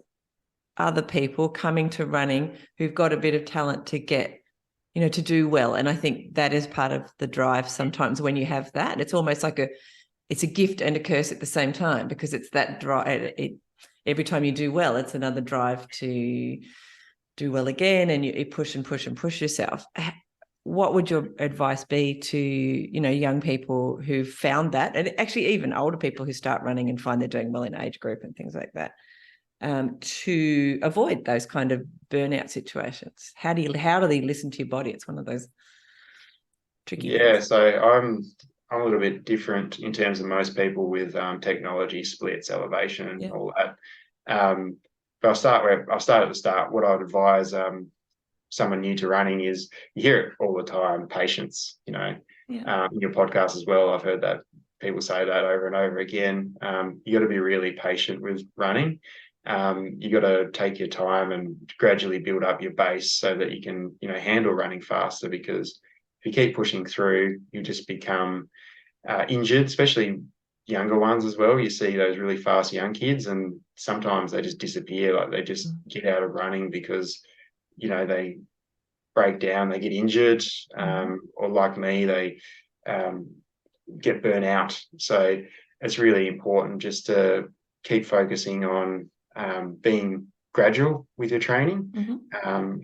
other people coming to running who've got a bit of talent to get, to do well? And I think that is part of the drive sometimes when you have that. It's almost like it's a gift and a curse at the same time, because it's that drive. Every time you do well, it's another drive to do well again, and you push and push and push yourself. What would your advice be to, young people who've found that, and actually even older people who start running and find they're doing well in age group and things like that, to avoid those kind of burnout situations? How do they listen to your body? It's one of those tricky things. So I'm a little bit different in terms of most people with technology, splits, elevation, and all that. But I'll start at the start. What I would advise someone new to running is, you hear it all the time, patience. In your podcast as well, I've heard that people say that over and over again. You got to be really patient with running. You got to take your time and gradually build up your base so that you can handle running faster, because if you keep pushing through, you just become injured, especially younger ones as well. You see those really fast young kids and sometimes they just disappear, like they just get out of running because they break down, they get injured, or like me, they get burnt out. So it's really important just to keep focusing on being gradual with your training,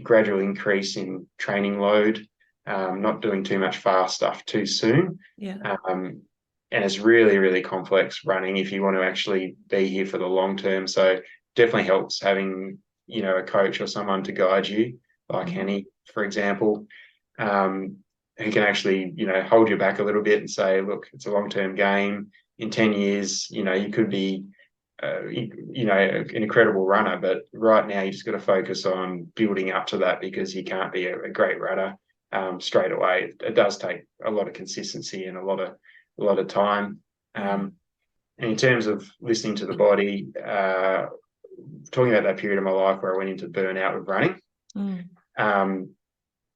gradual increase in training load, not doing too much fast stuff too soon. And it's really, really complex running if you want to actually be here for the long term. So definitely helps having, a coach or someone to guide you, like Henny, for example, who can actually, hold you back a little bit and say, look, it's a long-term game. In 10 years, you could be, an incredible runner, but right now you just got to focus on building up to that, because you can't be a great runner straight away. It does take a lot of consistency and a lot of time. And in terms of listening to the body, talking about that period of my life where I went into burnout with running,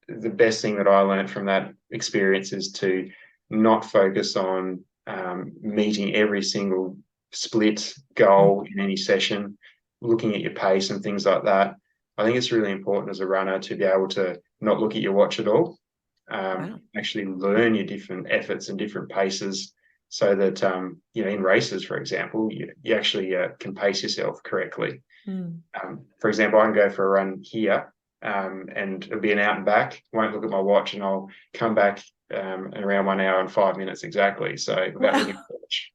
the best thing that I learned from that experience is to not focus on meeting every single split goal in any session, looking at your pace and things like that. I think it's really important as a runner to be able to not look at your watch at all, actually learn your different efforts and different paces, so that in races, for example, you actually can pace yourself correctly. For example, I can go for a run here and it'll be an out and back, won't look at my watch, and I'll come back in around 1 hour and 5 minutes exactly. So without looking at the watch.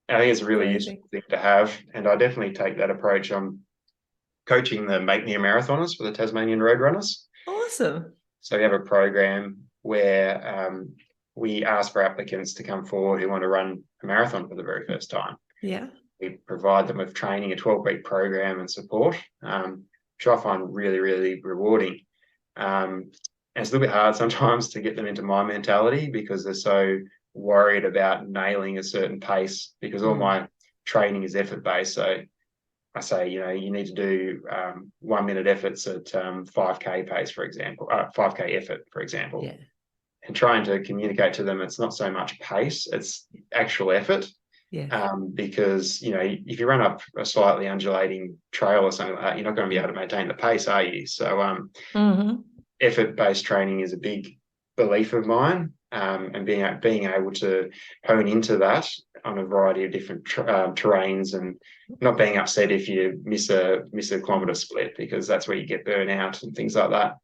I think it's a really useful thing to have, and I definitely take that approach. I'm coaching the Make Me a Marathoners for the Tasmanian Road Runners. Awesome. So we have a program where we ask for applicants to come forward who want to run a marathon for the very first time. We provide them with training, a 12-week program and support, which I find really, really rewarding. And it's a little bit hard sometimes to get them into my mentality, because they're so worried about nailing a certain pace, because all my training is effort-based. So I say, you need to do 1 minute efforts at 5K pace, for example, 5K effort, for example. And trying to communicate to them, it's not so much pace, it's actual effort. Because, if you run up a slightly undulating trail or something like that, you're not going to be able to maintain the pace, are you? So effort-based training is a big belief of mine, and being able to hone into that on a variety of different terrains, and not being upset if you miss a kilometre split, because that's where you get burnt out and things like that.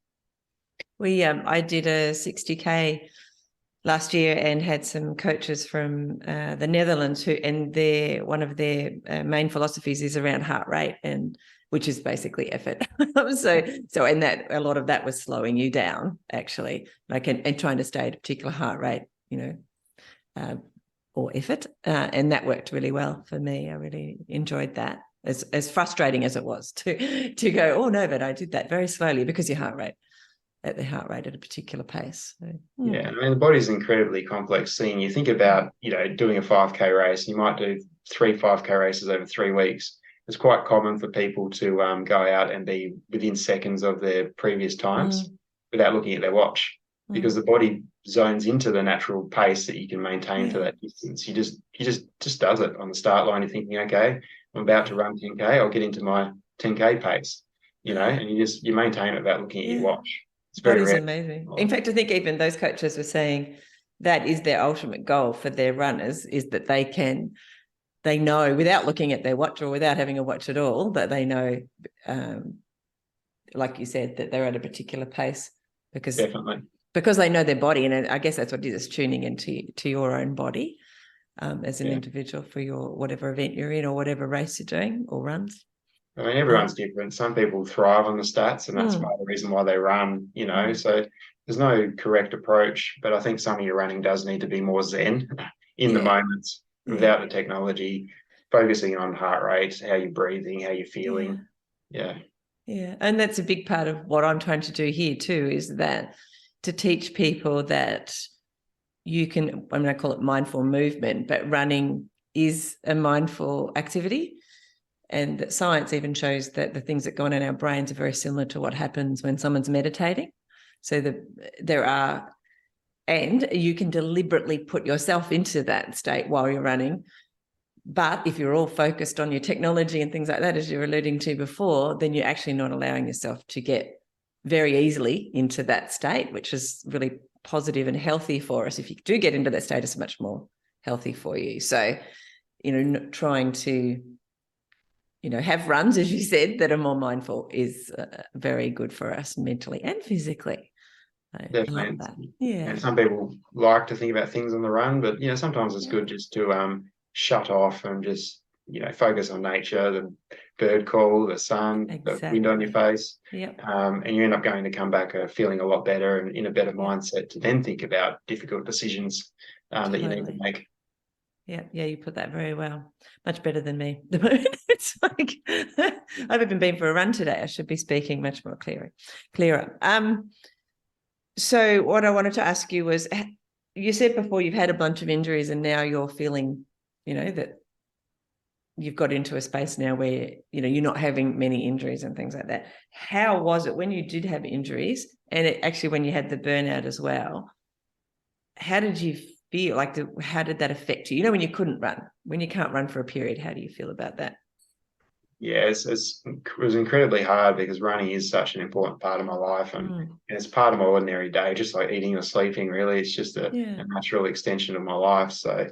I did a 60K last year and had some coaches from the Netherlands and one of their main philosophies is around heart rate, and which is basically effort. And that a lot of that was slowing you down, actually, and trying to stay at a particular heart rate, or effort. And that worked really well for me. I really enjoyed that. As frustrating as it was to go, oh no, but I did that very slowly because your heart rate at a particular pace. So, Yeah, I mean, the body's an incredibly complex thing. You think about, doing a 5K race, you might do 3 5K races over 3 weeks. It's quite common for people to go out and be within seconds of their previous times without looking at their watch, because the body zones into the natural pace that you can maintain for that distance. You just does it on the start line. You're thinking, okay, I'm about to run 10K, I'll get into my 10K pace, and you maintain it without looking at your watch. It's very that is rare. amazing. In fact, I think even those coaches were saying that is their ultimate goal for their runners, is that they know without looking at their watch or without having a watch at all, that they know, like you said, that they're at a particular pace because they know their body. And I guess that's what it is, tuning into your own body as an individual for your whatever event you're in or whatever race you're doing or runs. I mean, everyone's different. Some people thrive on the stats, and that's part of the reason why they run, So there's no correct approach, but I think some of your running does need to be more zen in the moments without the technology, focusing on heart rate, how you're breathing, how you're feeling. Yeah. And that's a big part of what I'm trying to do here too, is that to teach people that you can, I mean, I call it mindful movement, but running is a mindful activity. And that science even shows that the things that go on in our brains are very similar to what happens when someone's meditating. So and you can deliberately put yourself into that state while you're running. But if you're all focused on your technology and things like that, as you were alluding to before, then you're actually not allowing yourself to get very easily into that state, which is really positive and healthy for us. If you do get into that state, it's much more healthy for you. So, trying to have runs, as you said, that are more mindful is very good for us mentally and physically. Definitely. I love that. Yeah. And some people like to think about things on the run, but sometimes it's good just to shut off and just focus on nature, the bird call, the sun, the wind on your face. And you end up going to come back feeling a lot better and in a better mindset to then think about difficult decisions that you need to make. Yeah, you put that very well. Much better than me. It's like I've even been for a run today. I should be speaking much more clearer. So what I wanted to ask you was, you said before you've had a bunch of injuries and now you're feeling, that you've got into a space now where, you're not having many injuries and things like that. How was it when you did have injuries, and actually when you had the burnout as well? How did you feel? Like, how did that affect you? When you couldn't run, when you can't run for a period, how do you feel about that? Yeah, it was incredibly hard because running is such an important part of my life, and it's part of my ordinary day, just like eating or sleeping. Really, it's just a natural extension of my life. So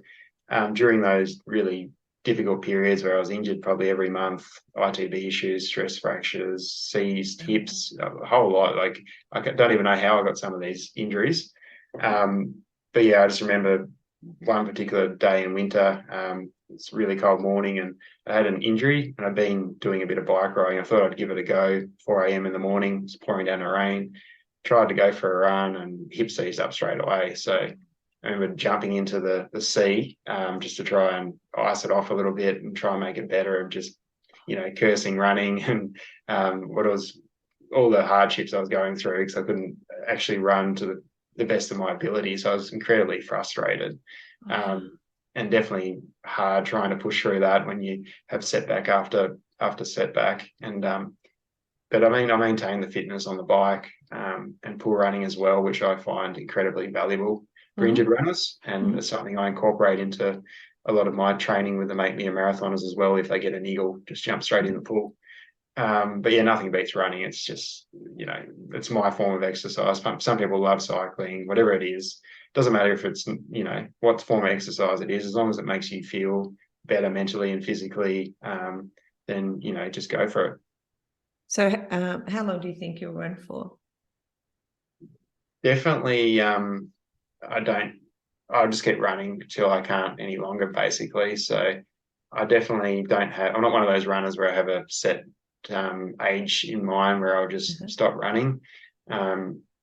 during those really difficult periods where I was injured probably every month, ITB issues, stress fractures, seized hips, a whole lot. Like, I don't even know how I got some of these injuries. But yeah, I just remember one particular day in winter. It's a really cold morning and I had an injury, and I'd been doing a bit of bike riding. I thought I'd give it a go. 4 a.m. in the morning, it's pouring down the rain. Tried to go for a run and hip seized up straight away. So I remember jumping into the sea just to try and ice it off a little bit and try and make it better, and just cursing running and what was all the hardships I was going through, because I couldn't actually run to the best of my ability. So I was incredibly frustrated. And definitely hard trying to push through that when you have setback after setback. And but I maintain the fitness on the bike and pull running as well, which I find incredibly valuable for injured runners, and it's something I incorporate into a lot of my training with the Make Me a Marathoners as well. If they get a niggle, just jump straight in the pool. But yeah, nothing beats running. It's just, it's my form of exercise. Some people love cycling, whatever it is. Doesn't matter if it's, what form of exercise it is, as long as it makes you feel better mentally and physically, then, just go for it. So how long do you think you'll run for? Definitely, I'll just keep running till I can't any longer, basically. So I definitely I'm not one of those runners where I have a set age in mind where I'll just stop running.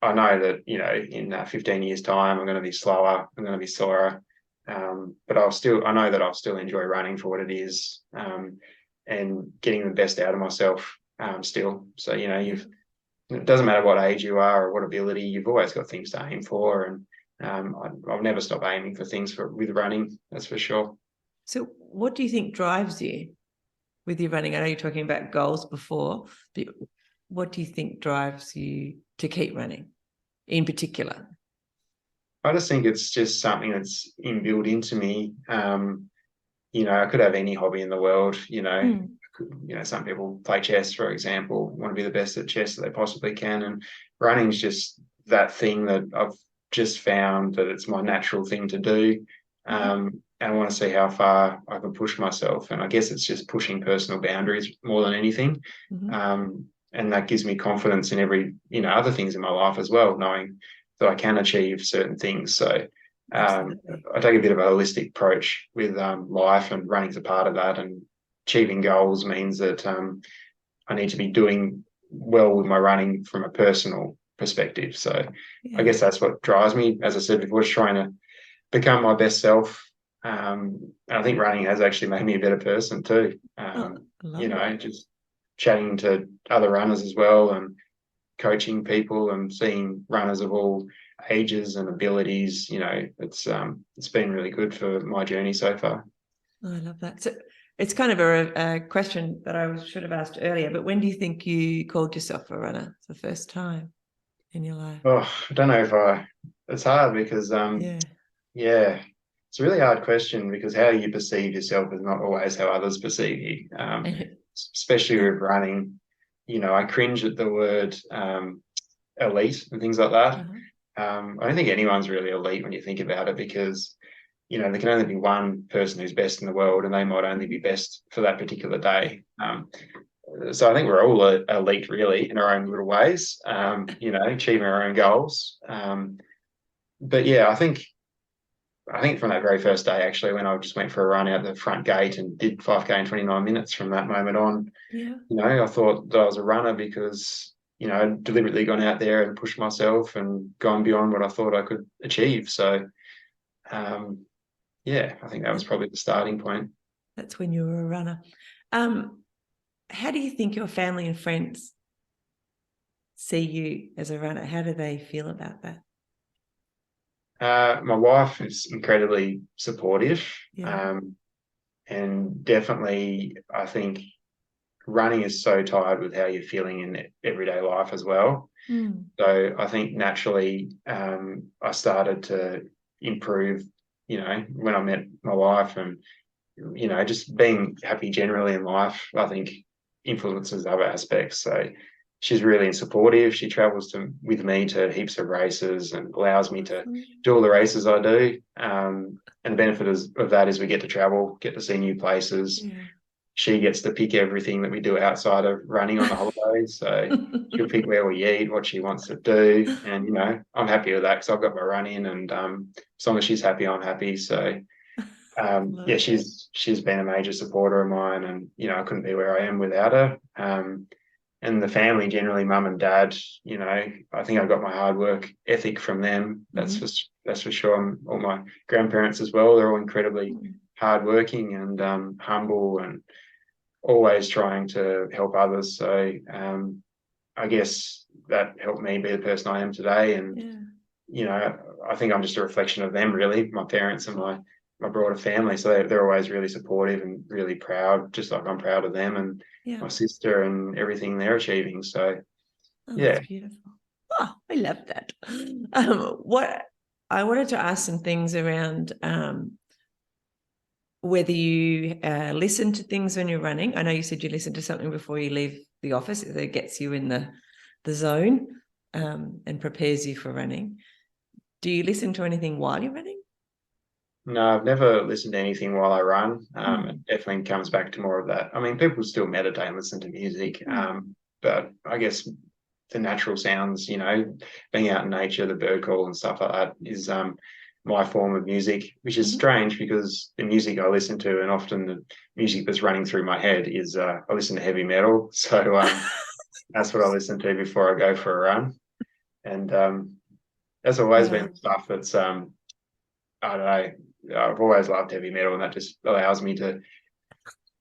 I know that, in 15 years' time, I'm going to be slower, I'm going to be sorer. But I know that I'll still enjoy running for what it is, and getting the best out of myself, still. So, it doesn't matter what age you are or what ability, you've always got things to aim for. And I'll never stop aiming for things with running, that's for sure. So what do you think drives you with your running? I know you're talking about goals before, but what do you think drives you to keep running in particular? I just think it's just something that's inbuilt into me. I could have any hobby in the world. Some people play chess, for example, want to be the best at chess that they possibly can. And running's just that thing that I've just found that it's my natural thing to do. And I want to see how far I can push myself. And I guess it's just pushing personal boundaries more than anything. And that gives me confidence in every, other things in my life as well, knowing that I can achieve certain things. So I take a bit of a holistic approach with life, and running's a part of that. And achieving goals means that I need to be doing well with my running from a personal perspective. So I guess that's what drives me. As I said before, is trying to become my best self. And I think running has actually made me a better person too. Just chatting to other runners as well, and coaching people and seeing runners of all ages and abilities. It's been really good for my journey so far. Oh, I love that. So it's kind of a question that I should have asked earlier, but when do you think you called yourself a runner for the first time in your life? Oh, I don't know if it's hard because, it's a really hard question, because how you perceive yourself is not always how others perceive you, especially with running. I cringe at the word elite and things like that. I don't think anyone's really elite when you think about it, because there can only be one person who's best in the world, and they might only be best for that particular day. So I think we're all elite, really, in our own little ways, achieving our own goals. But yeah, I think from that very first day, actually, when I just went for a run out the front gate and did 5K in 29 minutes, from that moment on, I thought that I was a runner, because I'd deliberately gone out there and pushed myself and gone beyond what I thought I could achieve. So I think that was probably the starting point. That's when you were a runner. How do you think your family and friends see you as a runner? How do they feel about that? My wife is incredibly supportive. And definitely, I think running is so tied with how you're feeling in everyday life as well. So I think naturally, I started to improve, when I met my wife, and, just being happy generally in life, I think influences other aspects. So she's really supportive. She travels with me to heaps of races and allows me to do all the races I do. And the benefit of that is we get to travel, get to see new places. She gets to pick everything that we do outside of running on the holidays. So she'll pick where we eat, what she wants to do. And, I'm happy with that, because I've got my run in, and as long as she's happy, I'm happy. So, she's been a major supporter of mine, and, I couldn't be where I am without her. And the family generally, mum and dad, I think I got my hard work ethic from them. That's for sure. And all my grandparents as well, they're all incredibly hardworking and humble, and always trying to help others. So I guess that helped me be the person I am today. And I think I'm just a reflection of them, really, my parents and my broader family. So they're always really supportive and really proud, just like I'm proud of them, and my sister, and everything they're achieving. So that's beautiful. Oh, I love that. What I wanted to ask some things around whether you listen to things when you're running. I know you said you listen to something before you leave the office that gets you in the zone and prepares you for running. Do you listen to anything while you're running? No, I've never listened to anything while I run. It definitely comes back to more of that. I mean, people still meditate and listen to music, but I guess the natural sounds, being out in nature, the bird call and stuff like that is my form of music, which is strange, because the music I listen to, and often the music that's running through my head, is I listen to heavy metal. So that's what I listen to before I go for a run. And that's always been stuff that's, I don't know, I've always loved heavy metal, and that just allows me to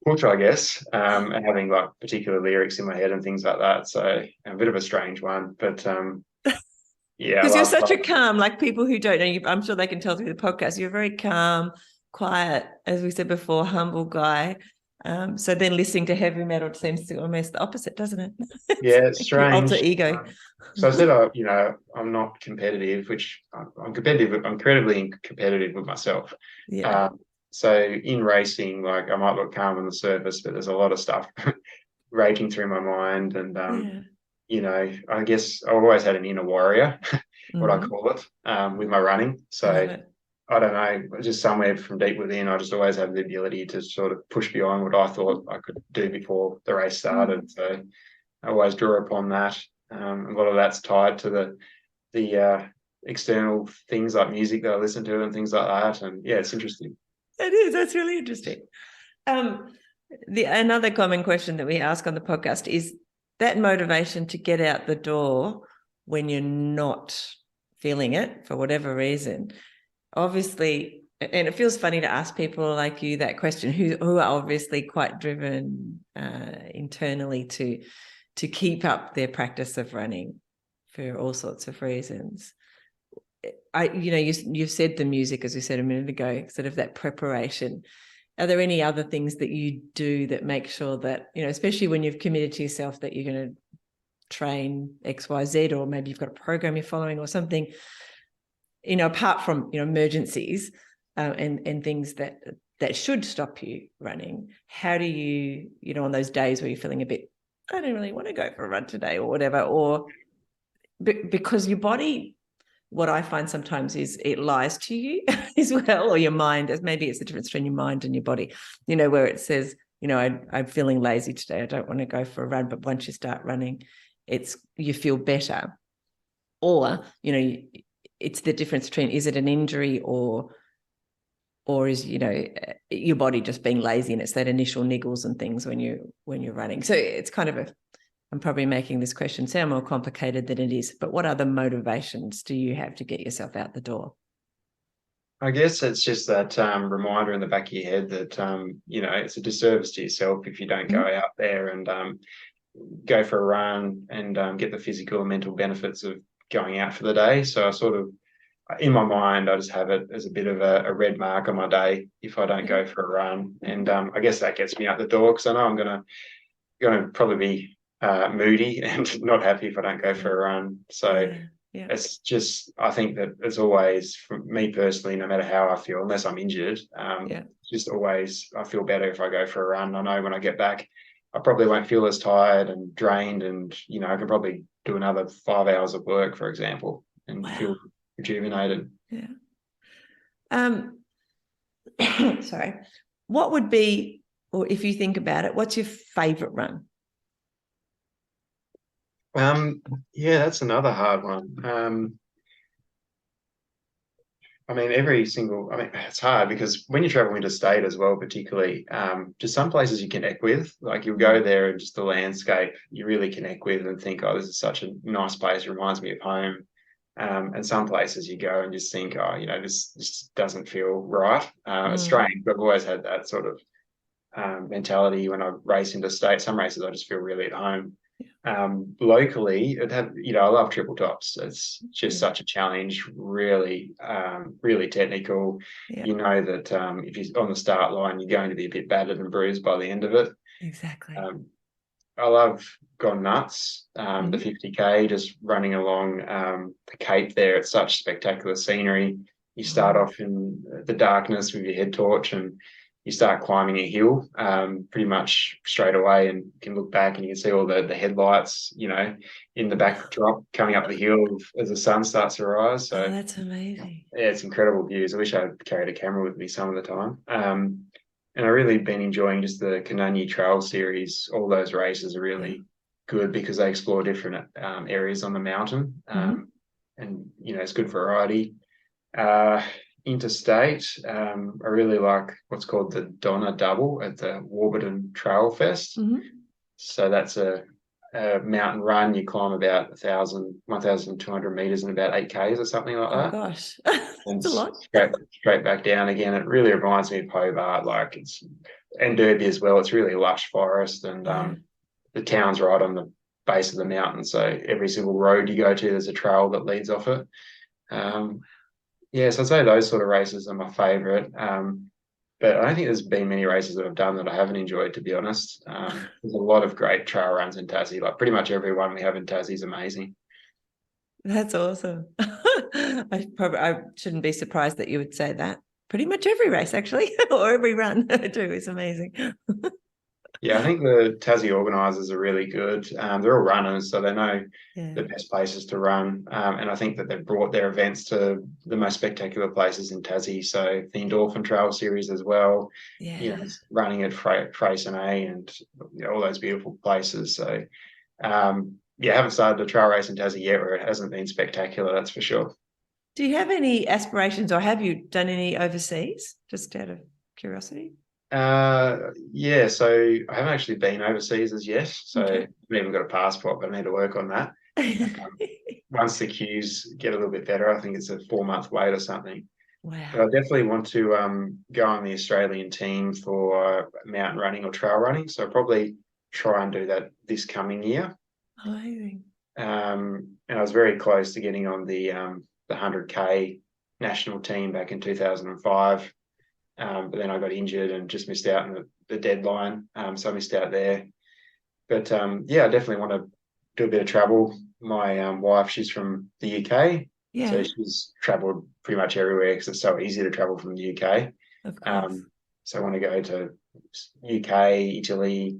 push, I guess, and having like particular lyrics in my head and things like that. So a bit of a strange one, but yeah, I Because you're love. such a calm, like people who don't know you, I'm sure they can tell through the podcast, you're a very calm, quiet, as we said before, humble guy. So then listening to heavy metal seems to almost the opposite, doesn't it? Yeah, it's Your alter strange. ego. So I said, I'm not competitive, which I'm competitive. I'm incredibly competitive with myself. Yeah. So in racing, like I might look calm on the surface, but there's a lot of stuff raging through my mind. And, I guess I've always had an inner warrior, what I call it, with my running. I love So it. I don't know, just somewhere from deep within, I just always have the ability to sort of push beyond what I thought I could do before the race started. So I always draw upon that. A lot of that's tied to the external things like music that I listen to and things like that. And yeah, it's interesting. It is. That's really interesting. Another common question that we ask on the podcast is that motivation to get out the door when you're not feeling it for whatever reason. Obviously, and it feels funny to ask people like you that question, who are obviously quite driven internally to keep up their practice of running for all sorts of reasons. You've said the music, as we said a minute ago, sort of that preparation. Are there any other things that you do that make sure that, especially when you've committed to yourself that you're going to train X, Y, Z, or maybe you've got a program you're following or something, apart from, emergencies and things that should stop you running, how do you, on those days where you're feeling a bit, I don't really want to go for a run today or whatever, or because your body, what I find sometimes is it lies to you as well, or your mind, as maybe it's the difference between your mind and your body, where it says, I'm feeling lazy today, I don't want to go for a run, but once you start running, you feel better. Or, it's the difference between, is it an injury or is, your body just being lazy, and it's that initial niggles and things when you're running. So it's kind of I'm probably making this question sound more complicated than it is, but what other motivations do you have to get yourself out the door? I guess it's just that reminder in the back of your head that, it's a disservice to yourself if you don't go out there and go for a run and get the physical and mental benefits of going out for the day. So I sort of, in my mind, I just have it as a bit of a red mark on my day if I don't go for a run. And I guess that gets me out the door, because I know I'm going to probably be moody and not happy if I don't go for a run. So it's just, I think that it's always, for me personally, no matter how I feel, unless I'm injured, just always I feel better if I go for a run. I know when I get back, I probably won't feel as tired and drained, and I can probably do another 5 hours of work, for example, and feel rejuvenated. Sorry. What would be, or if you think about it, what's your favorite run? That's another hard one. It's hard because when you're traveling interstate as well, particularly, just some places you connect with, like you'll go there and just the landscape you really connect with and think, oh, this is such a nice place, it reminds me of home. And some places you go and just think, oh, this doesn't feel right. It's strange, but I've always had that sort of mentality when I race interstate. Some races I just feel really at home. Locally, I love triple tops. It's just such a challenge, really, really technical. You know that if you're on the start line, you're going to be a bit battered and bruised by the end of it. Exactly. I love Gone Nuts, the 50K, just running along the Cape there. It's such spectacular scenery. You start off in the darkness with your head torch and you start climbing a hill pretty much straight away, and you can look back and you can see all the headlights, in the backdrop coming up the hill as the sun starts to rise. So that's amazing. Yeah, it's incredible views. I wish I carried a camera with me some of the time. And I've really been enjoying just the Kunanyi Trail series. All those races are really good because they explore different areas on the mountain. And, it's good variety. Interstate, I really like what's called the Donna Double at the Warburton Trail Fest. So that's a mountain run, you climb about 1,200 meters in about 8Ks or something like Oh that. gosh, And that's a lot. straight back down again. It really reminds me of Hobart, and Derby as well. It's really lush forest, and Yeah. the town's right on the base of the mountain. So every single road you go to, there's a trail that leads off it. So I'd say those sort of races are my favourite. But I don't think there's been many races that I've done that I haven't enjoyed, to be honest. There's a lot of great trail runs in Tassie. Like pretty much every one we have in Tassie is amazing. That's awesome. I shouldn't be surprised that you would say that. Pretty much every race, actually, or every run I do is amazing. Yeah, I think the Tassie organisers are really good. They're all runners, so they know Yeah. the best places to run. And I think that they've brought their events to the most spectacular places in Tassie. So the Endorphin Trail Series as well, Yeah. running at Freycinet and all those beautiful places. So, I haven't started a trail race in Tassie yet where it hasn't been spectacular, that's for sure. Do you have any aspirations, or have you done any overseas, just out of curiosity? So I haven't actually been overseas as yet. So I Okay. haven't even got a passport, but I need to work on that. Once the queues get a little bit better, I think it's a 4-month wait or something. But I Wow. definitely want to go on the Australian team for mountain running or trail running. So I'll probably try and do that this coming year. Amazing. And I was very close to getting on the 100K national team back in 2005. But then I got injured and just missed out on the deadline. So I missed out there. But I definitely want to do a bit of travel. My wife, she's from the UK. So Yeah, she's travelled pretty much everywhere because it's so easy to travel from the UK. of course. So I want to go to UK, Italy,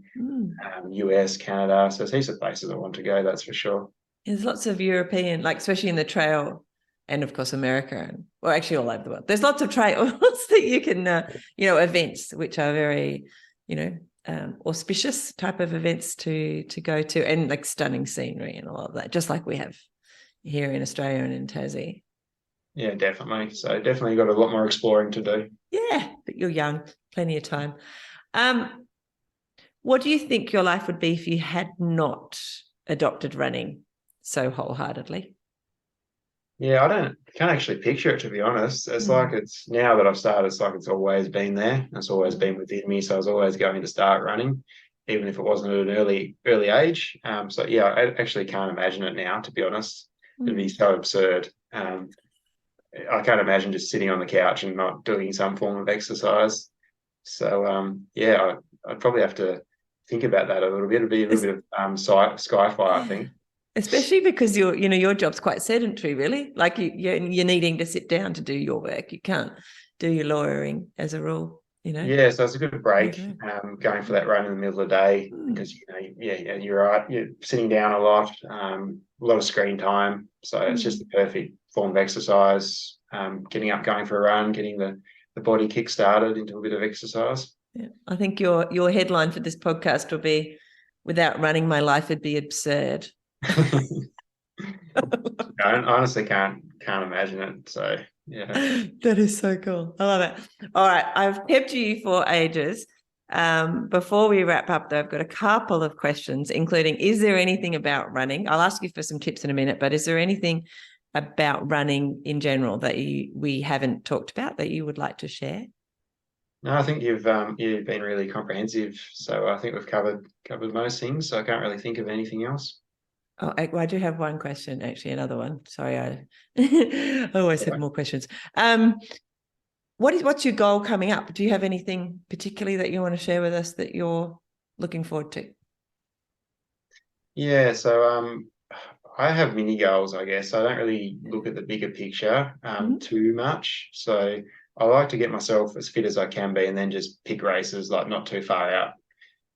US, Canada. So there's heaps of places I want to go, that's for sure. There's lots of European, like especially in the trail, and of course America, and well, actually all over the world. There's lots of trails that you can, events which are very, auspicious type of events to go to, and like stunning scenery and all of that, just like we have here in Australia and in Tassie. Yeah, definitely. So definitely got a lot more exploring to do. Yeah, but you're young, plenty of time. What do you think your life would be if you had not adopted running so wholeheartedly? Yeah, can't actually picture it, to be honest. It's like it's now that I've started, it's like it's always been there. It's always been within me. So I was always going to start running, even if it wasn't at an early age. I actually can't imagine it now, to be honest. It'd be so absurd. I can't imagine just sitting on the couch and not doing some form of exercise. So I'd probably have to think about that a little bit. It'd be a little bit of sci-fi, I think. Especially because your job's quite sedentary, really. Like you're needing to sit down to do your work. You can't do your lawyering as a rule, Yeah, so it's a good break Okay. going for that run in the middle of the day because you're right. You're sitting down a lot of screen time. So it's just the perfect form of exercise. Getting up, going for a run, getting the body kick started into a bit of exercise. Yeah. I think your headline for this podcast will be, "Without running, my life would be absurd." I honestly can't imagine it. So yeah. That is so cool. I love it. All right. I've kept you for ages. Before we wrap up, though, I've got a couple of questions, including, is there anything about running? I'll ask you for some tips in a minute, but is there anything about running in general that we haven't talked about that you would like to share? No, I think you've been really comprehensive. So I think we've covered most things. So I can't really think of anything else. Oh, I do have one question, actually, another one. Sorry, I always have more questions. What's your goal coming up? Do you have anything particularly that you want to share with us that you're looking forward to? Yeah, so I have mini goals, I guess. I don't really look at the bigger picture too much. So I like to get myself as fit as I can be and then just pick races like not too far out.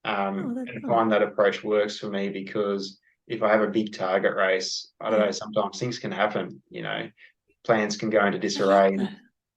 And find that approach works for me because if I have a big target race, I don't know, sometimes things can happen, plans can go into disarray.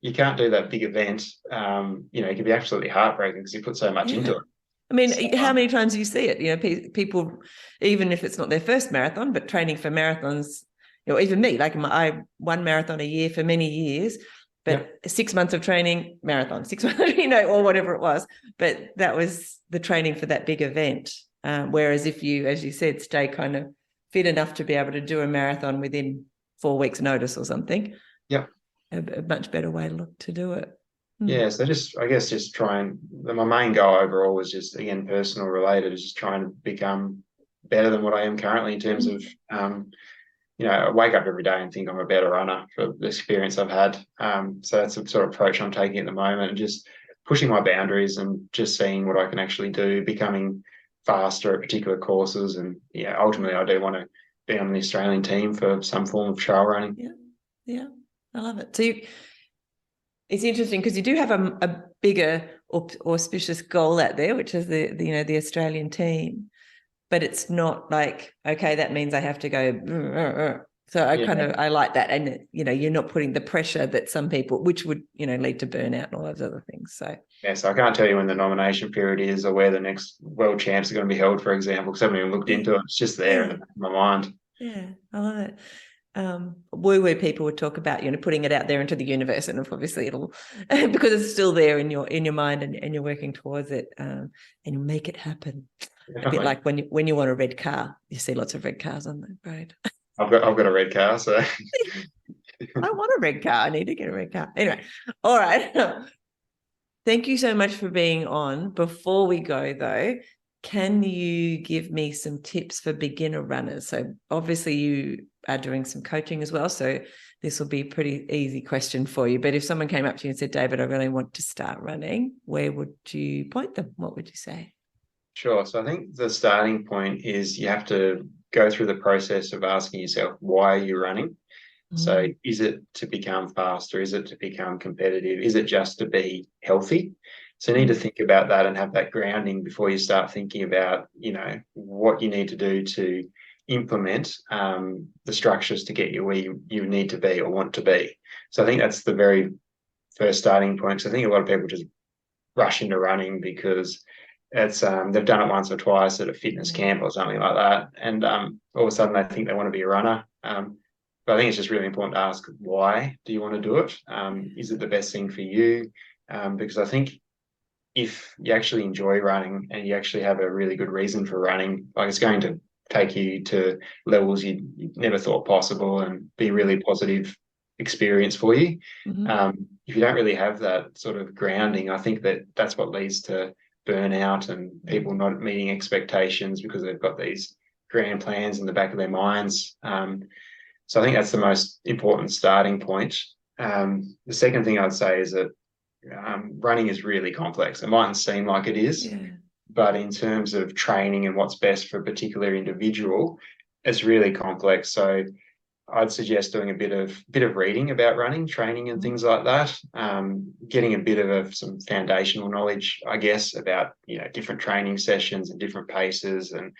You can't do that big event. It can be absolutely heartbreaking because you put so much into it. I mean, how many times do you see it? People, even if it's not their first marathon, but training for marathons, even me, like I one marathon a year for many years, but 6 months of training, marathon, 6 months, or whatever it was. But that was the training for that big event. Whereas if you, as you said, stay kind of fit enough to be able to do a marathon within 4 weeks' notice or something, a much better way to do it. Yeah, so I guess just try and, my main goal overall was just, again, personal related, is just trying to become better than what I am currently in terms of, I wake up every day and think I'm a better runner for the experience I've had. So that's the sort of approach I'm taking at the moment, and just pushing my boundaries and just seeing what I can actually do, becoming faster at particular courses. And ultimately I do want to be on the Australian team for some form of trail running. Yeah, I love it. So it's interesting because you do have a bigger or auspicious goal out there, which is the Australian team, but it's not like, okay, that means I have to go. So I like that. And, you're not putting the pressure that some people, which would, lead to burnout and all those other things. So, so I can't tell you when the nomination period is or where the next world champs are going to be held, for example, because I haven't even looked into it. It's just there in the back of my mind. Yeah, I love it. Woo people would talk about, putting it out there into the universe, and obviously it'll, because it's still there in your mind, and you're working towards it, and you make it happen. A bit like when you want a red car, you see lots of red cars on the road. I've got a red car, so I want a red car. I need to get a red car. Anyway, all right. Thank you so much for being on. Before we go, though, can you give me some tips for beginner runners? So obviously you are doing some coaching as well, so this will be a pretty easy question for you. But if someone came up to you and said, David, I really want to start running, where would you point them? What would you say? Sure. So I think the starting point is you have to go through the process of asking yourself, why are you running? So is it to become faster? Is it to become competitive? Is it just to be healthy? So you need to think about that and have that grounding before you start thinking about, what you need to do to implement the structures to get you where you need to be or want to be. So I think that's the very first starting point. So I think a lot of people just rush into running because it's they've done it once or twice at a fitness camp or something like that, and all of a sudden they think they want to be a runner. But I think it's just really important to ask, why do you want to do it? Is it the best thing for you? Because I think if you actually enjoy running and you actually have a really good reason for running, like, it's going to take you to levels you never thought possible and be a really positive experience for you. If you don't really have that sort of grounding, I think that's what leads to burnout and people not meeting expectations because they've got these grand plans in the back of their minds. So I think that's the most important starting point. The second thing I'd say is that running is really complex. It mightn't seem like it is, but in terms of training and what's best for a particular individual, it's really complex. So I'd suggest doing a bit of reading about running, training and things like that, getting a bit of some foundational knowledge, I guess, about different training sessions and different paces and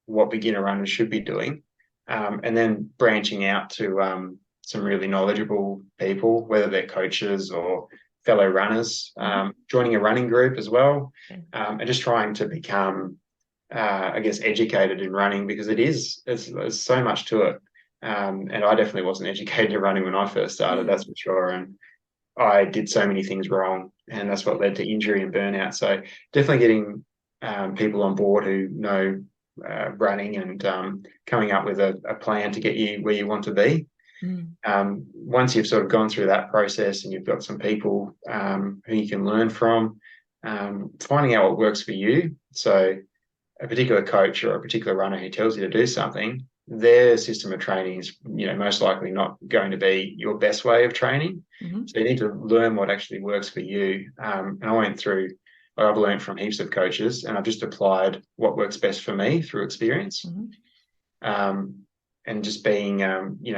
what beginner runners should be doing. And then branching out to some really knowledgeable people, whether they're coaches or fellow runners, joining a running group as well, and just trying to become, I guess, educated in running, because there's so much to it. And I definitely wasn't educated in running when I first started, that's for sure. And I did so many things wrong, and that's what led to injury and burnout. So definitely getting people on board who know running and coming up with a plan to get you where you want to be. Once you've sort of gone through that process and you've got some people who you can learn from, finding out what works for you. So a particular coach or a particular runner who tells you to do something, their system of training is most likely not going to be your best way of training. So you need to learn what actually works for you. And I've learned from heaps of coaches, and I've just applied what works best for me through experience. And just being,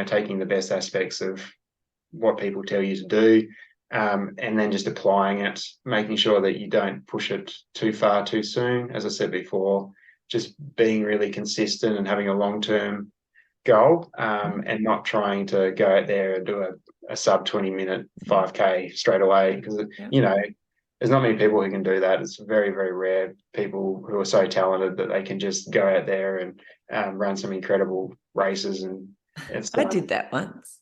taking the best aspects of what people tell you to do, and then just applying it, making sure that you don't push it too far too soon. As I said before, just being really consistent and having a long-term goal, and not trying to go out there and do a sub 20-minute 5K straight away, because, there's not many people who can do that. It's very, very rare people who are so talented that they can just go out there and run some incredible races. And I did that once.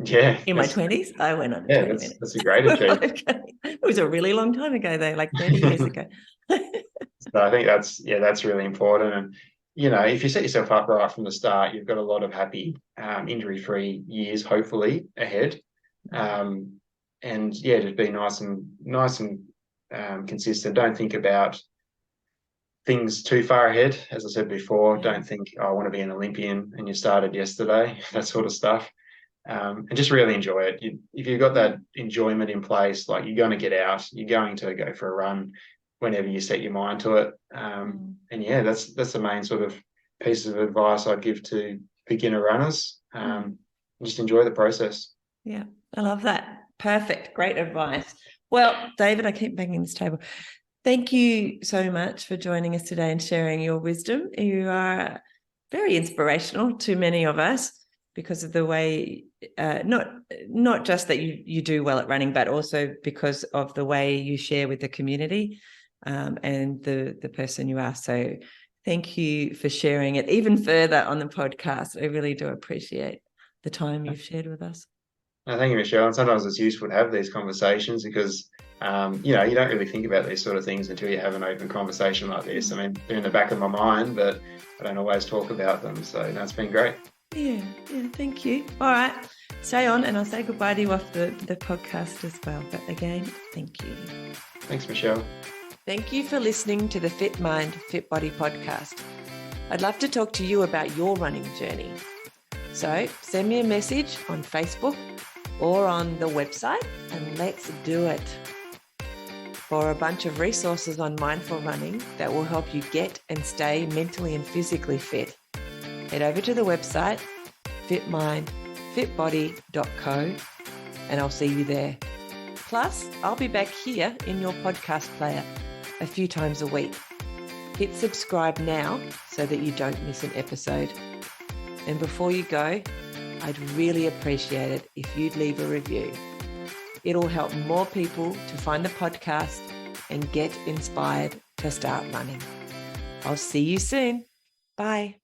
Yeah. In my 20s, I went on a 20 minutes. That's a great achievement. It was a really long time ago, though, like 30 years ago. So I think that's really important. And, if you set yourself up right from the start, you've got a lot of happy, injury-free years, hopefully, ahead. And just be nice and consistent. Don't think about things too far ahead. As I said before, don't think, I want to be an Olympian and you started yesterday, that sort of stuff. And just really enjoy it. If you've got that enjoyment in place, like you're going to get out, you're going to go for a run whenever you set your mind to it. And that's the main sort of piece of advice I'd give to beginner runners. Just enjoy the process. Yeah, I love that. Perfect. Great advice. Well, David, I keep banging this table. Thank you so much for joining us today and sharing your wisdom. You are very inspirational to many of us because of the way, not just that you do well at running, but also because of the way you share with the community and the person you are. So thank you for sharing it even further on the podcast. I really do appreciate the time you've shared with us. Thank you, Michelle. And sometimes it's useful to have these conversations because, you don't really think about these sort of things until you have an open conversation like this. I mean, they're in the back of my mind, but I don't always talk about them. So it's been great. Yeah, thank you. All right, stay on and I'll say goodbye to you off the podcast as well. But again, thank you. Thanks, Michelle. Thank you for listening to the Fit Mind, Fit Body podcast. I'd love to talk to you about your running journey. So send me a message on Facebook or on the website and let's do it. For a bunch of resources on mindful running that will help you get and stay mentally and physically fit, head over to the website fitmindfitbody.co and I'll see you there. Plus, I'll be back here in your podcast player a few times a week. Hit subscribe now so that you don't miss an episode. And before you go, I'd really appreciate it if you'd leave a review. It'll help more people to find the podcast and get inspired to start running. I'll see you soon. Bye.